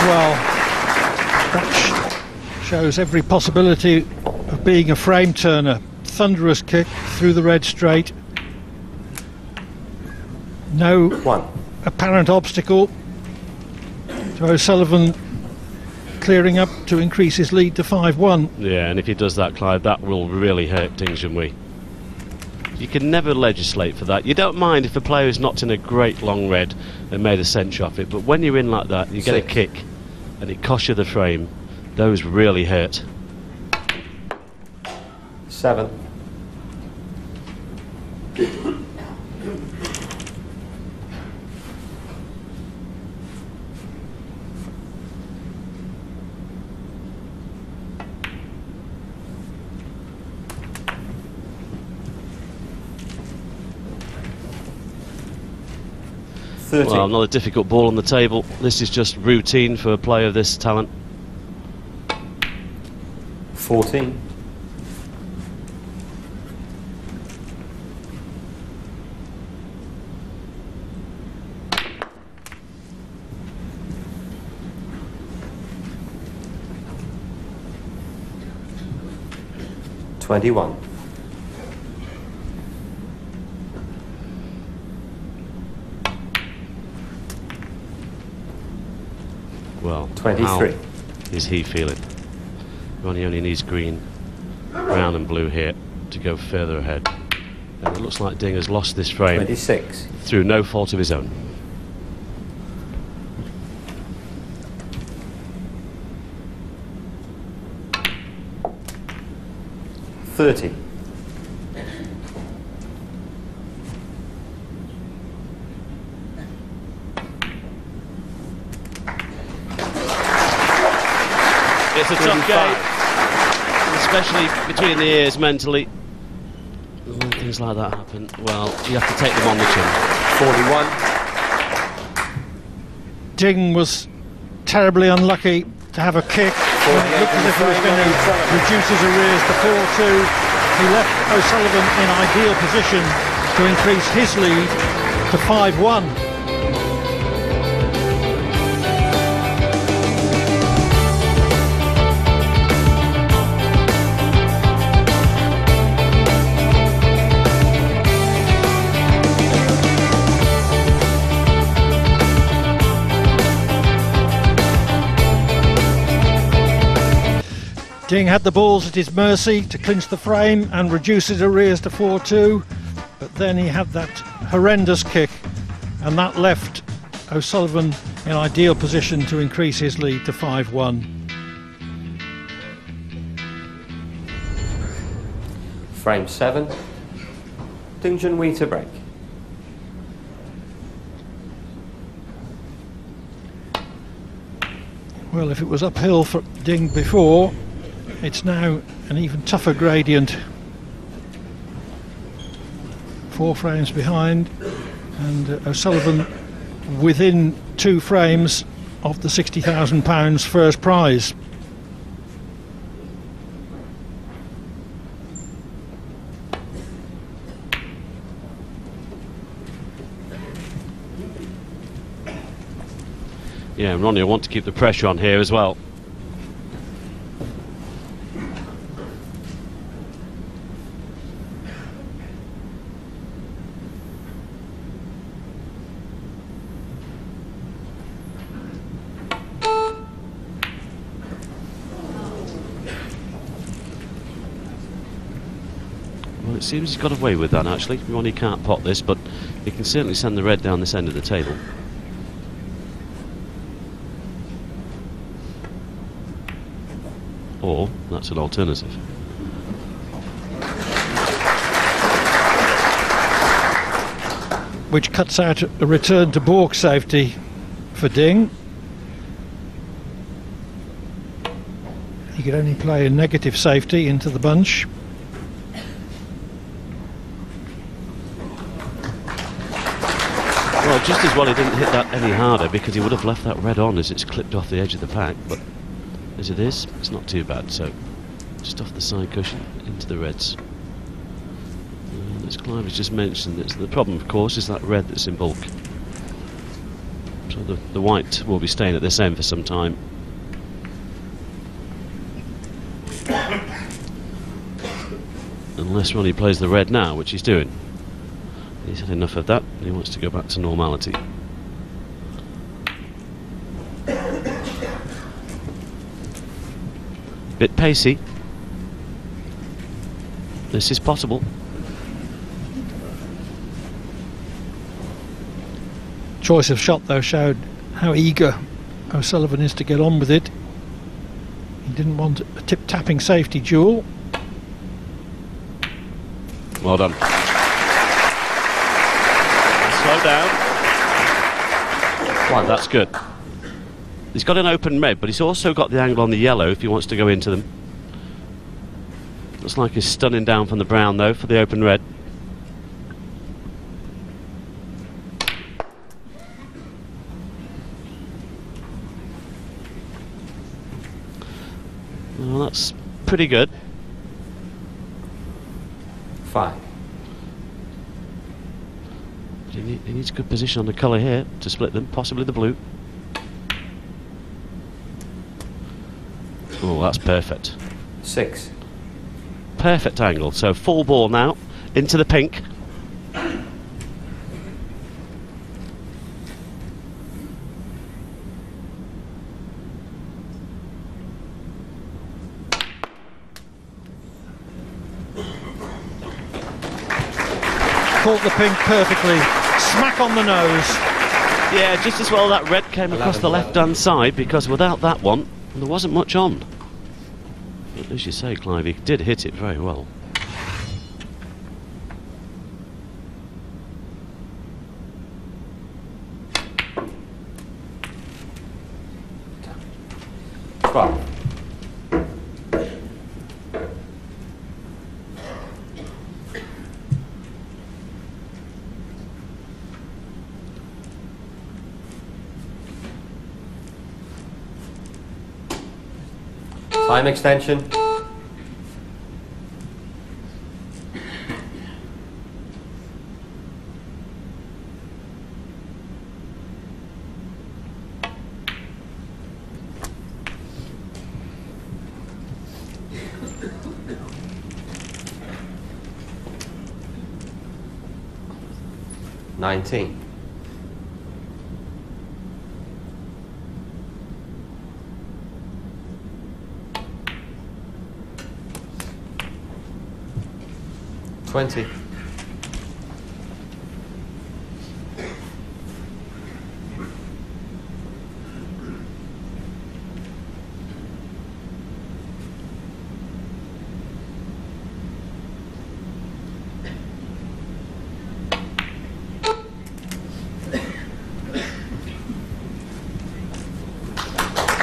Well, that shows every possibility of being a frame turner. Thunderous kick through the red straight. No apparent obstacle to O'Sullivan clearing up to increase his lead to 5-1. Yeah, and if he does that, Clive, that will really hurt Ding Junhui. You can never legislate for that. You don't mind if a player is knocked in a great long red and made a cinch off it, but when you're in like that, you get a kick and it costs you the frame. Those really hurt. 7. Well, another difficult ball on the table. This is just routine for a player of this talent. 14. $21. Well, 23. how is he feeling? Ronnie only needs green, brown and blue here to go further ahead. And it looks like Ding has lost this frame 26. through no fault of his own. $30. It's a tough game, especially between the ears mentally. When things like that happen, well, you have to take them on the chin. 41. Ding was terribly unlucky to have a kick. It looked as if he was going to reduce his arrears to 4-2. He left O'Sullivan in ideal position to increase his lead to 5-1. Ding had the balls at his mercy to clinch the frame and reduce his arrears to 4-2, but then he had that horrendous kick, and that left O'Sullivan in ideal position to increase his lead to 5-1. Frame 7. Ding Junhui to break. Well, if it was uphill for Ding before, it's now an even tougher gradient. 4 frames behind, and O'Sullivan within 2 frames of the £60,000 first prize. Yeah, and Ronnie will want to keep the pressure on here as well. It seems he's got away with that, actually. Ronnie can't pot this, but he can certainly send the red down this end of the table. Or, that's an alternative. Which cuts out a return to baulk safety for Ding. He could only play a negative safety into the bunch. Well, just as well he didn't hit that any harder, because he would have left that red on as it's clipped off the edge of the pack, but as it is, it's not too bad. So just off the side cushion into the reds. And as Clive has just mentioned, the problem of course is that red that's in bulk. So the white will be staying at this end for some time. Unless Ronnie plays the red now, which he's doing. He's had enough of that, he wants to go back to normality. Bit pacey. This is possible. Choice of shot though showed how eager O'Sullivan is to get on with it. He didn't want a tip-tapping safety duel. Well done. Slow down. Wow, that's good. He's got an open red, but he's also got the angle on the yellow if he wants to go into them. Looks like he's stunning down from the brown though for the open red. Well, that's pretty good. 5. He needs a good position on the colour here to split them, possibly the blue. Oh, that's perfect. 6. Perfect angle. So full ball now into the pink. Caught the pink perfectly, smack on the nose. Yeah, just as well that red came across the left-hand side, because without that one, there wasn't much on. But as you say, Clive, he did hit it very well. Right. Time extension. $19. $20.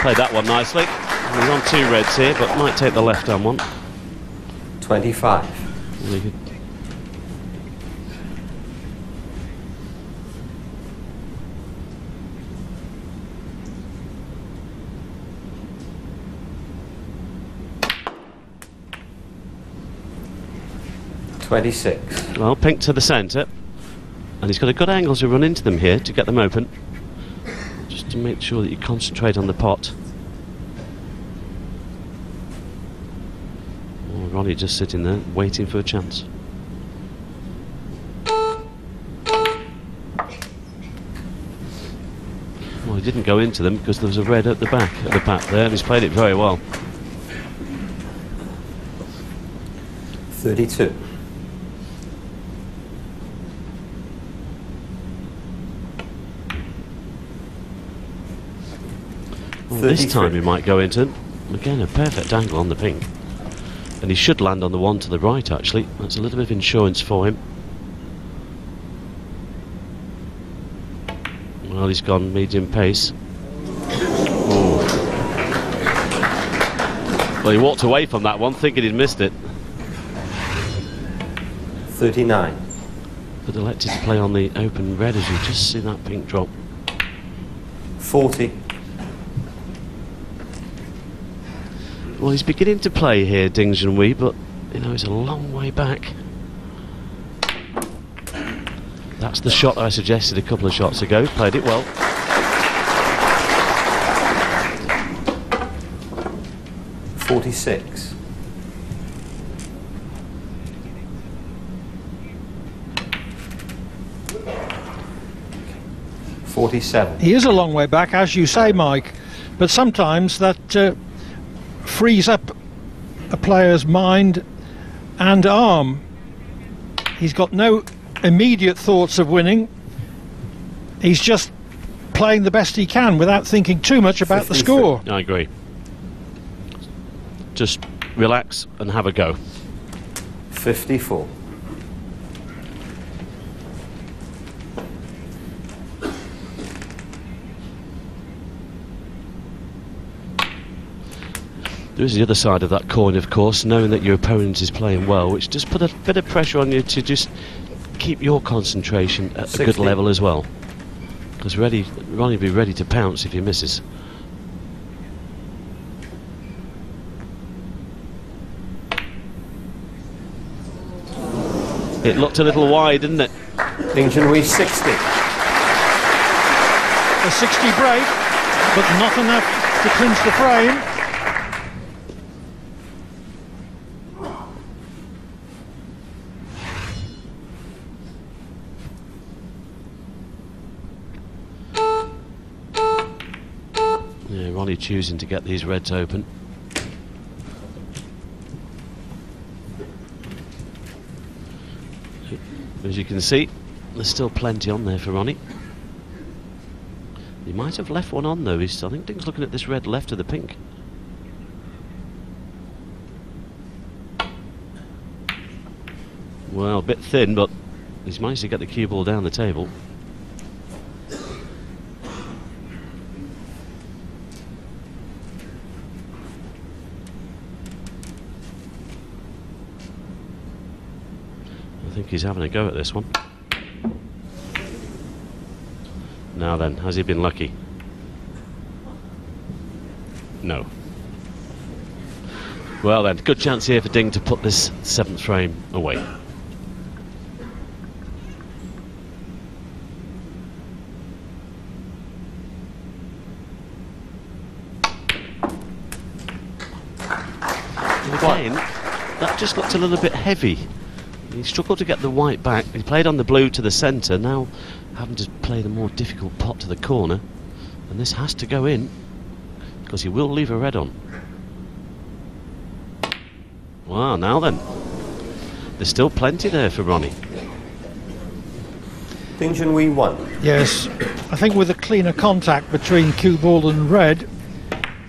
Played that one nicely. He's on 2 reds here, but might take the left-hand one. 25. Really good. $26. Well, pink to the centre, and he's got a good angle to run into them here to get them open, just to make sure that you concentrate on the pot. Oh, Ronnie just sitting there waiting for a chance. Well, he didn't go into them because there was a red at the back there, and he's played it very well. 32. Well, this time he might go into, again, a perfect angle on the pink. And he should land on the one to the right, actually. That's a little bit of insurance for him. Well, he's gone medium pace. Ooh. Well, he walked away from that one thinking he'd missed it. 39. But elected to play on the open red as you just see that pink drop. 40. Well, he's beginning to play here, Ding Junhui, but, you know, he's a long way back. That's the shot I suggested a couple of shots ago. Played it well. .46. .47. He is a long way back, as you say, Mike, but sometimes that frees up a player's mind and arm. He's got no immediate thoughts of winning. He's just playing the best he can without thinking too much about the score. I agree. Just relax and have a go. 54. There is the other side of that coin, of course, knowing that your opponent is playing well, which just put a bit of pressure on you to just keep your concentration at 60. A good level as well. Because Ronnie will be ready to pounce if he misses. It looked a little wide, didn't it? Ding Junhui 60. A 60 break, but not enough to clinch the frame. Ronnie choosing to get these reds open. As you can see, there's still plenty on there for Ronnie. He might have left one on though. I think Ding's looking at this red left of the pink. Well, a bit thin, but he's managed to get the cue ball down the table. I think he's having a go at this one. Now then, has he been lucky? No. Well then, good chance here for Ding to put this 7th frame away. Again, that just looked a little bit heavy. He struggled to get the white back. He played on the blue to the centre, now having to play the more difficult pot to the corner. And this has to go in, because he will leave a red on. Wow, now then. There's still plenty there for Ronnie. Ding Junhui 1. Yes, I think with a cleaner contact between cue ball and red,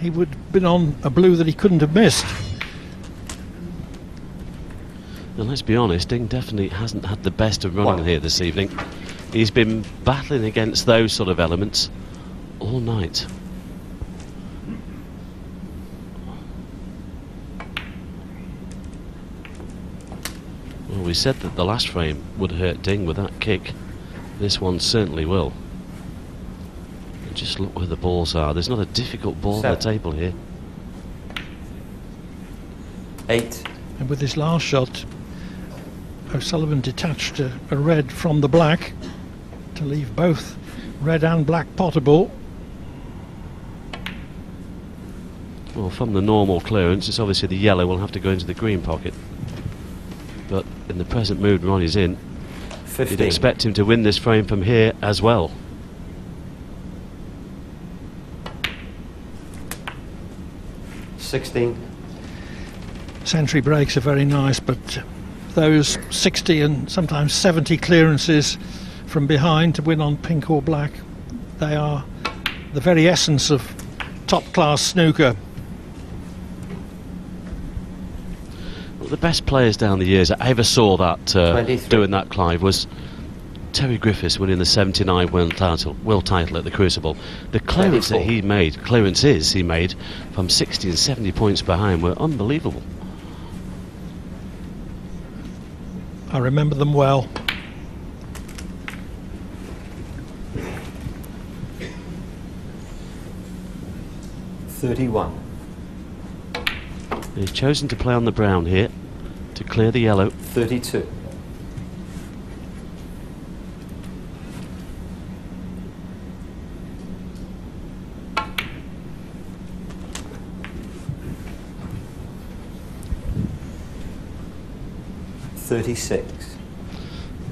he would have been on a blue that he couldn't have missed. And let's be honest, Ding definitely hasn't had the best of running here this evening. He's been battling against those sort of elements all night. Well, we said that the last frame would hurt Ding with that kick. This one certainly will. And just look where the balls are. There's not a difficult ball on the table here. 8. And with his last shot, O'Sullivan detached a red from the black to leave both red and black potable. Well, from the normal clearance, it's obviously the yellow will have to go into the green pocket. But in the present mood Ronnie's in, 15. You'd expect him to win this frame from here as well. .16. Century breaks are very nice, but those 60 and sometimes 70 clearances from behind to win on pink or black, they are the very essence of top-class snooker. Well, the best players down the years I ever saw that doing that, Clive, was Terry Griffiths winning the '79 world title at the Crucible. The clearances he made from 60 and 70 points behind were unbelievable. I remember them well. He's chosen to play on the brown here to clear the yellow. 32.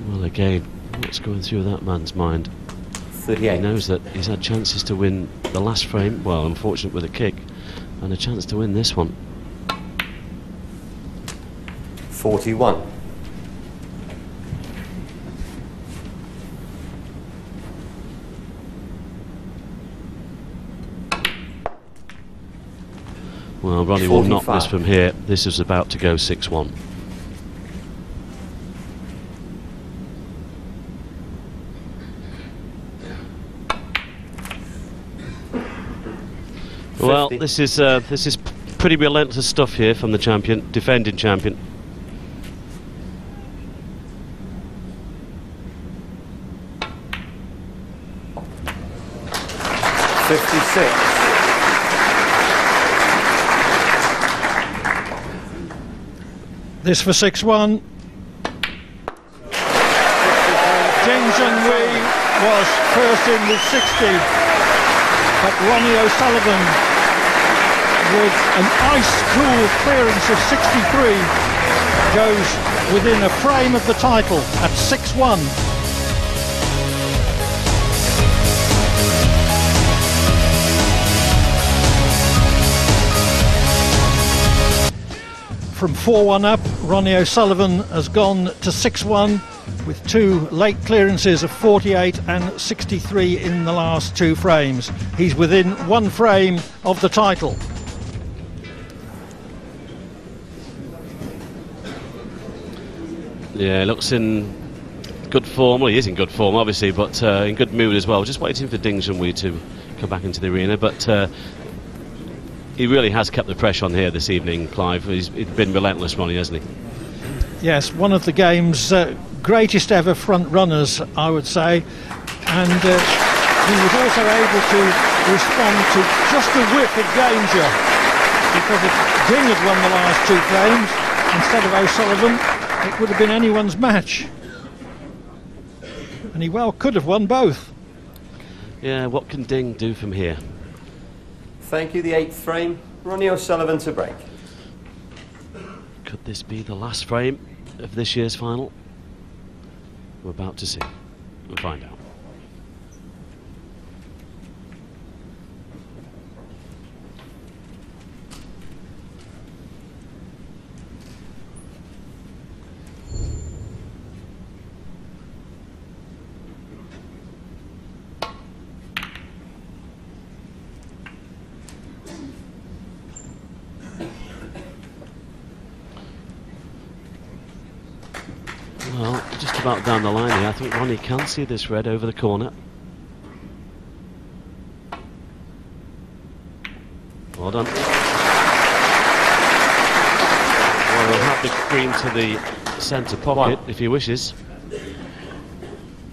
Well, again, what's going through that man's mind? 38. He knows that he's had chances to win the last frame, well, unfortunate with a kick, and a chance to win this one. 41. Well, Ronnie will knock this from here. This is about to go 6-1. Well, this is pretty relentless stuff here from the champion, defending champion. This for 6-1. Ding Junhui was first in with 60, but Ronnie O'Sullivan, with an ice-cool clearance of 63, goes within a frame of the title at 6-1. From 4-1 up, Ronnie O'Sullivan has gone to 6-1 with two late clearances of 48 and 63 in the last two frames. He's within one frame of the title. Yeah, looks in good form. Well, he is in good form, obviously, but in good mood as well. Just waiting for Ding Junhui to come back into the arena, but he really has kept the pressure on here this evening, Clive. He's been relentless, Ronnie, hasn't he? Yes, one of the game's greatest ever front runners, I would say, and he was also able to respond to just a whiff of danger, because if Ding had won the last two frames instead of O'Sullivan, it would have been anyone's match, and he well could have won both. Yeah, what can Ding do from here? Thank you, the 8th frame. Ronnie O'Sullivan to break. Could this be the last frame of this year's final? We're about to see. We'll find out. Well, just about down the line here. I think Ronnie can see this red over the corner. Well done. Well, he'll have the green to the centre pocket if he wishes.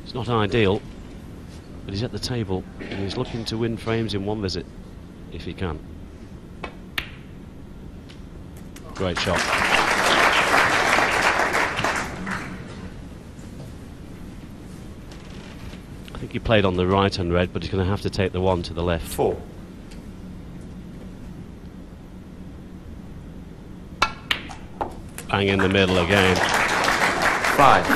It's not ideal, but he's at the table and he's looking to win frames in one visit, if he can. Great shot. I think he played on the right hand red, but he's going to have to take the one to the left. 4. Bang in the middle again. 5.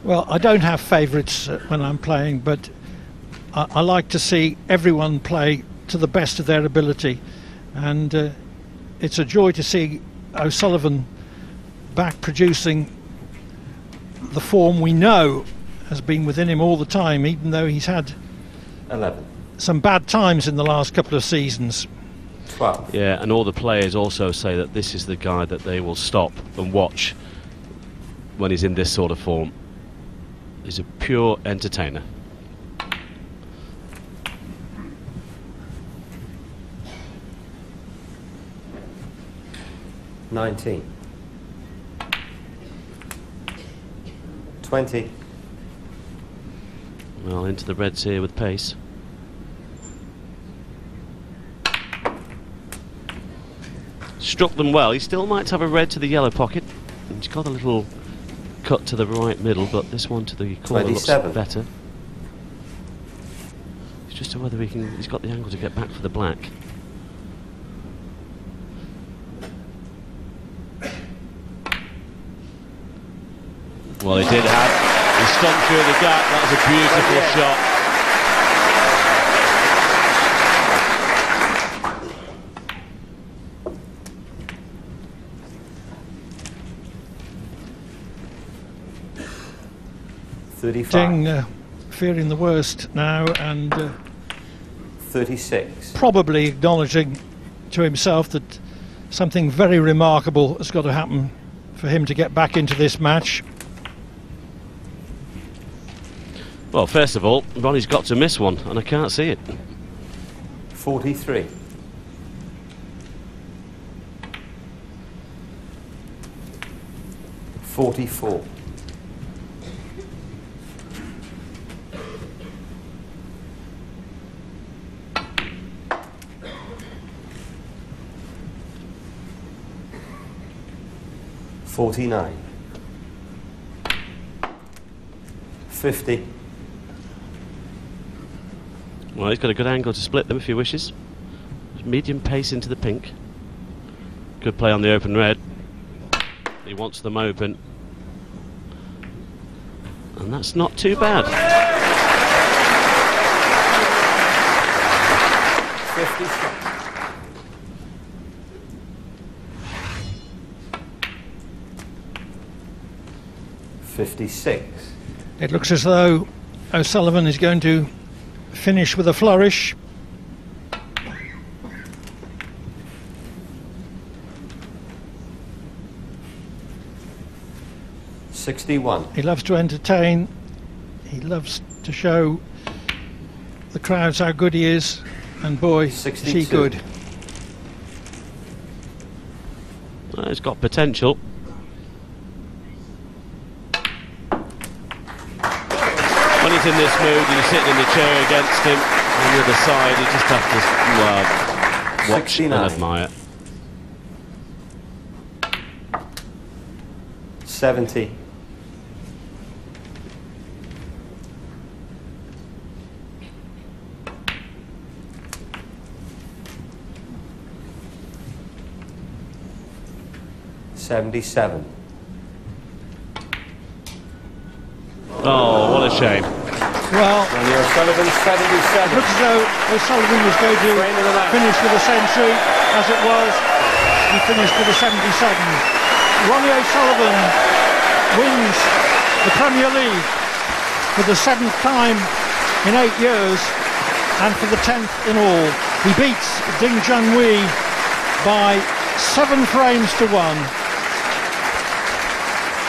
Well, I don't have favourites when I'm playing, but I like to see everyone play to the best of their ability, and it's a joy to see O'Sullivan back producing the form we know has been within him all the time, even though he's had 11. some bad times in the last couple of seasons. 12. Yeah, and all the players also say that this is the guy that they will stop and watch when he's in this sort of form. He's a pure entertainer. $19. 20. Well, into the reds here with pace. Struck them well. He still might have a red to the yellow pocket. He's got a little cut to the right middle, but this one to the corner 27. looks better. It's just whether he can. He's got the angle to get back for the black. Well, he did have. He stomped through the gap. That was a beautiful shot. Ding fearing the worst now and 36. probably acknowledging to himself that something very remarkable has got to happen for him to get back into this match. Well, first of all, Ronnie's got to miss one, and I can't see it. 43. 44. 49. 50. Well, he's got a good angle to split them if he wishes. Medium pace into the pink. Good play on the open red. He wants them open. And that's not too bad. 56. 56. It looks as though O'Sullivan is going to finish with a flourish. $61. He loves to entertain. He loves to show the crowds how good he is. And boy, is he good. Well, he's got potential. When he's in this mood and he's sitting in the chair against him on the other side, you just have to watch 69. and admire. 70. 77. Oh, what a shame. Well, Ronnie O'Sullivan, 77. looks as though O'Sullivan was going to finish with a century. As it was, he finished with a 77. Ronnie O'Sullivan wins the Premier League for the 7th time in 8 years and for the 10th in all. He beats Ding Junhui by 7 frames to 1.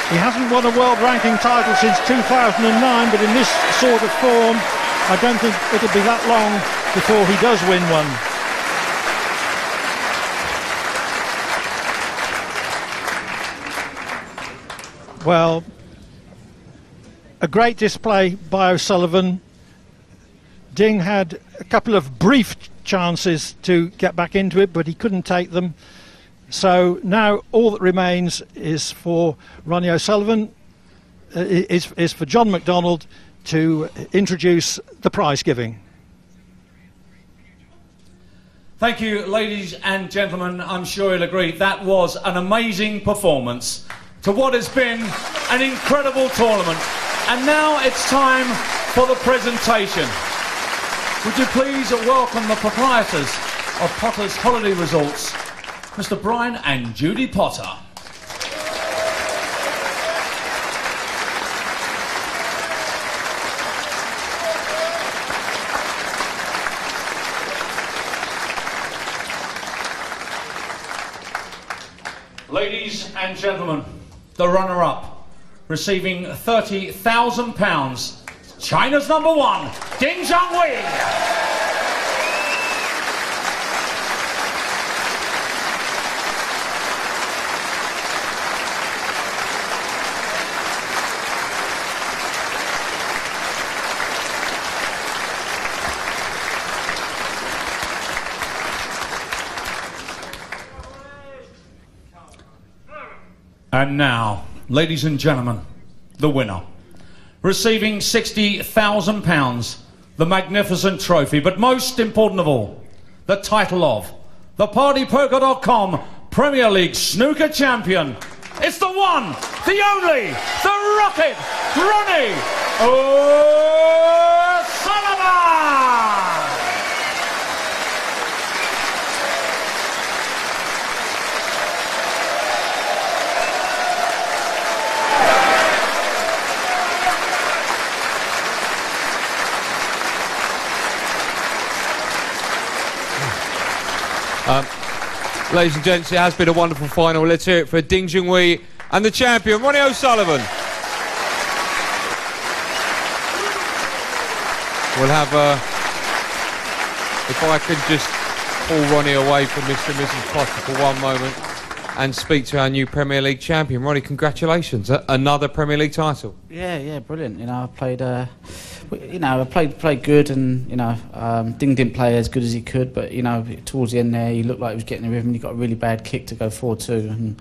He hasn't won a world ranking title since 2009, but in this sort of form, I don't think it'll be that long before he does win one. Well, a great display by O'Sullivan. Ding had a couple of brief chances to get back into it, but he couldn't take them. So now all that remains is for Ronnie O'Sullivan, is for John McDonald to introduce the prize giving. Thank you, ladies and gentlemen. I'm sure you'll agree that was an amazing performance to what has been an incredible tournament. And now it's time for the presentation. Would you please welcome the proprietors of Potter's Holiday Resorts, Mr. Brian and Judy Potter. Ladies and gentlemen, the runner-up, receiving £30,000, China's number 1, Ding Junhui. And now, ladies and gentlemen, the winner, receiving £60,000, the magnificent trophy, but most important of all, the title of the PartyPoker.com Premier League Snooker Champion. It's the one, the only, the Rocket, Ronnie O'Sullivan! Ladies and gents, it has been a wonderful final. Let's hear it for Ding Junhui and the champion, Ronnie O'Sullivan. We'll have, if I could just pull Ronnie away from Mr. and Mrs. Potter for one moment and speak to our new Premier League champion. Ronnie, congratulations. Another Premier League title. Yeah, brilliant. You know, I played... I played good, and Ding didn't play as good as he could, but towards the end there he looked like he was getting the rhythm. He got a really bad kick to go 4-2, and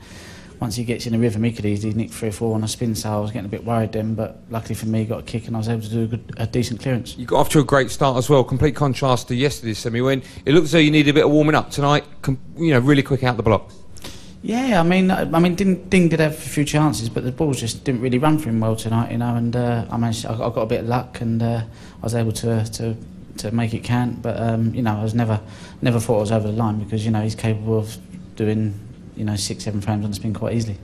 once he gets in the rhythm he could easily nick 3 or 4 on a spin, so I was getting a bit worried then, but luckily for me he got a kick and I was able to do a decent clearance. You got off to a great start as well, complete contrast to yesterday's semi when it looked as though you needed a bit of warming up. Tonight, really quick out the block. Yeah, I mean, Ding did have a few chances, but the balls just didn't really run for him well tonight, and I got a bit of luck, and I was able to make it count. But I was never thought I was over the line, because he's capable of doing 6-7 frames on the spin quite easily.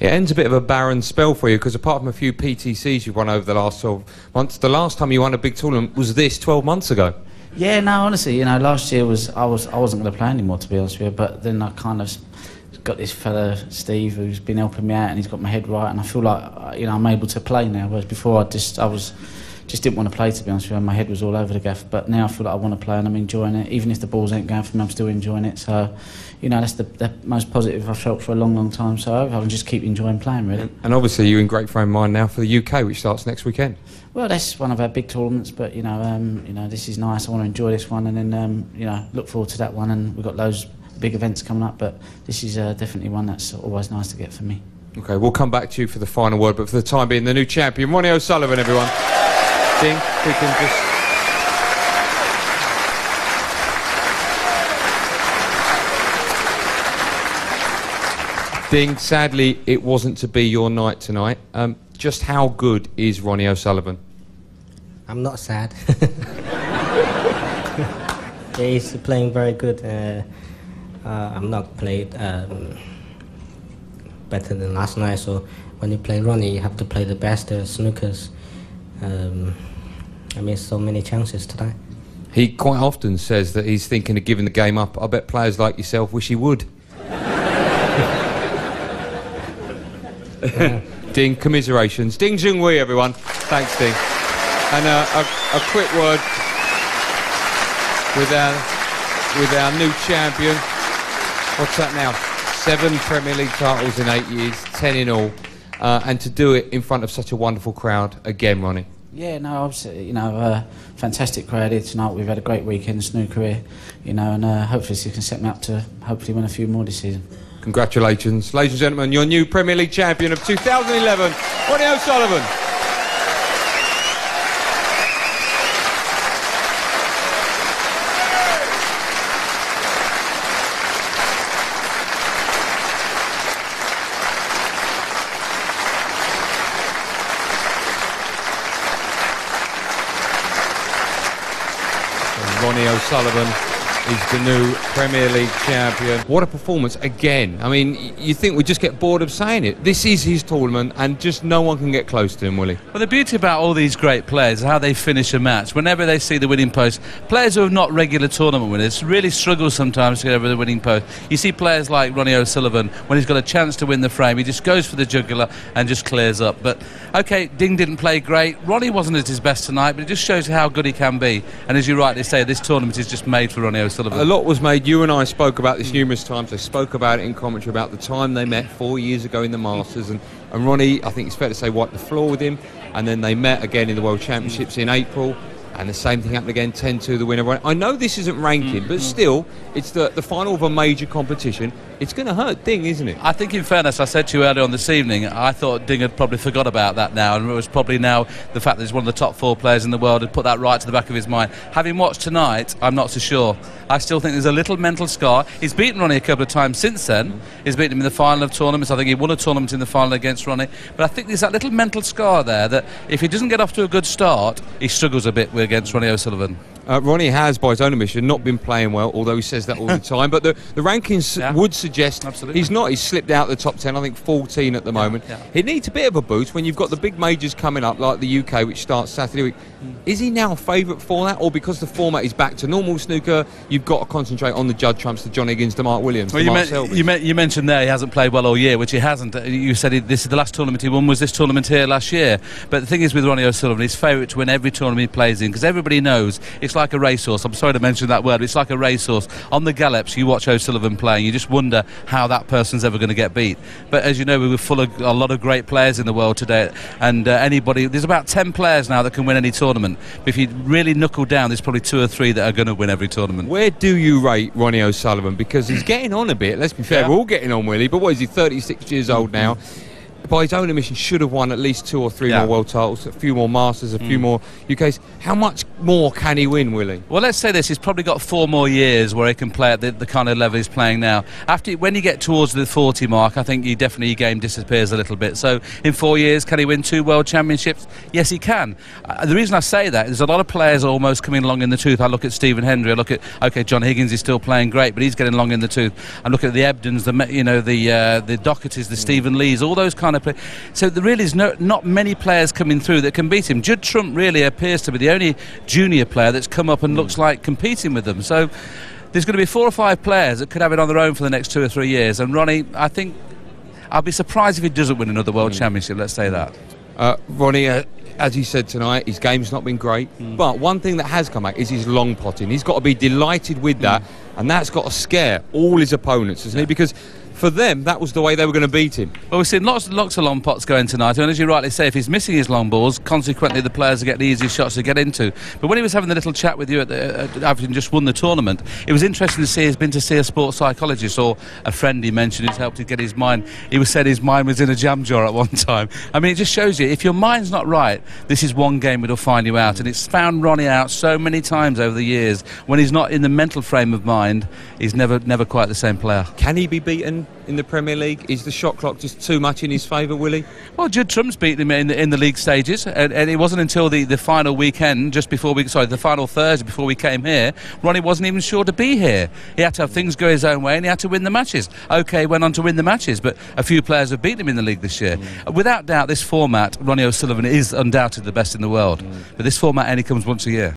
It ends a bit of a barren spell for you, because apart from a few PTCs you've won over the last 12 months, the last time you won a big tournament was this 12 months ago. Yeah, no, honestly, last year I wasn't going to play anymore, to be honest with you, but then I kind of got this fella Steve who's been helping me out, and he's got my head right, and I feel like I'm able to play now, whereas before I just didn't want to play, to be honest with you. My head was all over the gaff, but now I feel like I want to play and I'm enjoying it. Even if the balls ain't going for me, I'm still enjoying it. So that's the most positive I've felt for a long time, so I can just keep enjoying playing, really. And obviously you're in great frame of mind now for the UK, which starts next weekend. Well, that's one of our big tournaments, but this is nice. I want to enjoy this one, and then look forward to that one, and we've got loads big events coming up, but this is definitely one that's always nice to get for me. Okay, we'll come back to you for the final word, but for the time being, the new champion, Ronnie O'Sullivan, everyone. Ding, we can just... Ding, sadly, it wasn't to be your night tonight. Just how good is Ronnie O'Sullivan? I'm not sad. He's playing very good. I'm not played better than last night, so when you play Ronnie, you have to play the best snookers. I missed so many chances today. He quite often says that he's thinking of giving the game up. I bet players like yourself wish he would. Yeah. Ding, commiserations. Ding Junhui, everyone. Thanks, Ding. And a quick word with our new champion. What's that now? 7 Premier League titles in 8 years, 10 in all, and to do it in front of such a wonderful crowd again, Ronnie. Yeah, no, obviously, fantastic crowd here tonight. We've had a great weekend in snooker here, and hopefully this can set me up to hopefully win a few more this season. Congratulations, ladies and gentlemen, your new Premier League champion of 2011, Ronnie O'Sullivan. Ronnie O'Sullivan is the new Premier League champion. What a performance again. I mean, you think we just get bored of saying it. This is his tournament and just no one can get close to him, will he? Well, the beauty about all these great players is how they finish a match. Whenever they see the winning post, players who are not regular tournament winners really struggle sometimes to get over the winning post. You see players like Ronnie O'Sullivan, when he's got a chance to win the frame, he just goes for the jugular and just clears up. But, OK, Ding didn't play great. Ronnie wasn't at his best tonight, but it just shows how good he can be. And as you rightly say, this tournament is just made for Ronnie O'Sullivan. A lot was made. You and I spoke about this numerous times. They spoke about it in commentary about the time they met 4 years ago in the Masters, and Ronnie, I think it's fair to say, wiped the floor with him, and then they met again in the World Championships in April, and the same thing happened again, 10-2 the winner. I know this isn't ranking, but still, it's the final of a major competition. It's going to hurt Ding, isn't it? I think, in fairness, I said to you earlier on this evening, I thought Ding had probably forgot about that now, and it was probably now the fact that he's one of the top 4 players in the world had put that right to the back of his mind. Having watched tonight, I'm not so sure. I still think there's a little mental scar. He's beaten Ronnie a couple of times since then. He's beaten him in the final of tournaments. I think he won a tournament in the final against Ronnie. But I think there's that little mental scar there that if he doesn't get off to a good start, he struggles a bit against Ronnie O'Sullivan. Ronnie has, by his own admission, not been playing well, although he says that all the time. But the rankings would suggest he's not. He's slipped out the top 10, I think 14 at the moment. He needs a bit of a boost when you've got the big majors coming up, like the UK, which starts Saturday week. Is he now a favourite for that? Or because the format is back to normal snooker, you've got to concentrate on the Judd Trumps, the John Higgins, the Mark Williams, well, you mentioned there he hasn't played well all year, which he hasn't. You said this is the last tournament he won, was this tournament here last year. But the thing is with Ronnie O'Sullivan, he's favourite to win every tournament he plays in, because everybody knows it's like a racehorse. I'm sorry to mention that word, but it's like a racehorse. On the gallops, you watch O'Sullivan playing, you just wonder how that person's ever going to get beat. But as you know, we were full of a lot of great players in the world today, and there's about 10 players now that can win any tournament. But if you really knuckle down, there's probably 2 or 3 that are going to win every tournament. Where do you rate Ronnie O'Sullivan? Because he's getting on a bit, let's be fair, we're all getting on, Willie, but what is he, 36 years old now? By his own admission, should have won at least 2 or 3 more world titles, a few more Masters, a few more UKs. How much more can he win, Willie? Well, let's say this: he's probably got 4 more years where he can play at the kind of level he's playing now. When you get towards the 40 mark, I think your game disappears a little bit. So in 4 years, can he win 2 world championships? Yes, he can. The reason I say that is a lot of players are almost coming along in the tooth. I look at Stephen Hendry. I look at John Higgins is still playing great, but he's getting along in the tooth. I look at the Ebdons, the Dohertys, the Stephen Lees, all those kind of players. So there really is not many players coming through that can beat him. Judd Trump really appears to be the only junior player that's come up and looks like competing with them. So there's going to be 4 or 5 players that could have it on their own for the next 2 or 3 years. And Ronnie, I think, I'll be surprised if he doesn't win another World Championship, let's say that. Ronnie, as he said tonight, his game's not been great. But one thing that has come back is his long potting. He's got to be delighted with that, and that's got to scare all his opponents, hasn't he? Because for them, that was the way they were going to beat him. Well, we've seen lots of long pots going tonight, and as you rightly say, if he's missing his long balls, consequently the players are getting easy shots to get into. But when he was having the little chat with you having just won the tournament, it was interesting to see he's been to see a sports psychologist, or a friend he mentioned who's helped him get his mind. He said his mind was in a jam jar at one time. I mean, it just shows you, if your mind's not right, this is one game that'll find you out. And it's found Ronnie out so many times over the years. When he's not in the mental frame of mind, he's never quite the same player. Can he be beaten in the Premier League? Is the shot clock just too much in his favour, Willie? Well, Judd Trump's beaten him in the league stages, and it wasn't until the final weekend, the final Thursday before we came here, Ronnie wasn't even sure to be here. He had to have things go his own way, and he had to win the matches. OK, went on to win the matches, but a few players have beaten him in the league this year. Without doubt, this format, Ronnie O'Sullivan is undoubtedly the best in the world. But this format only comes once a year.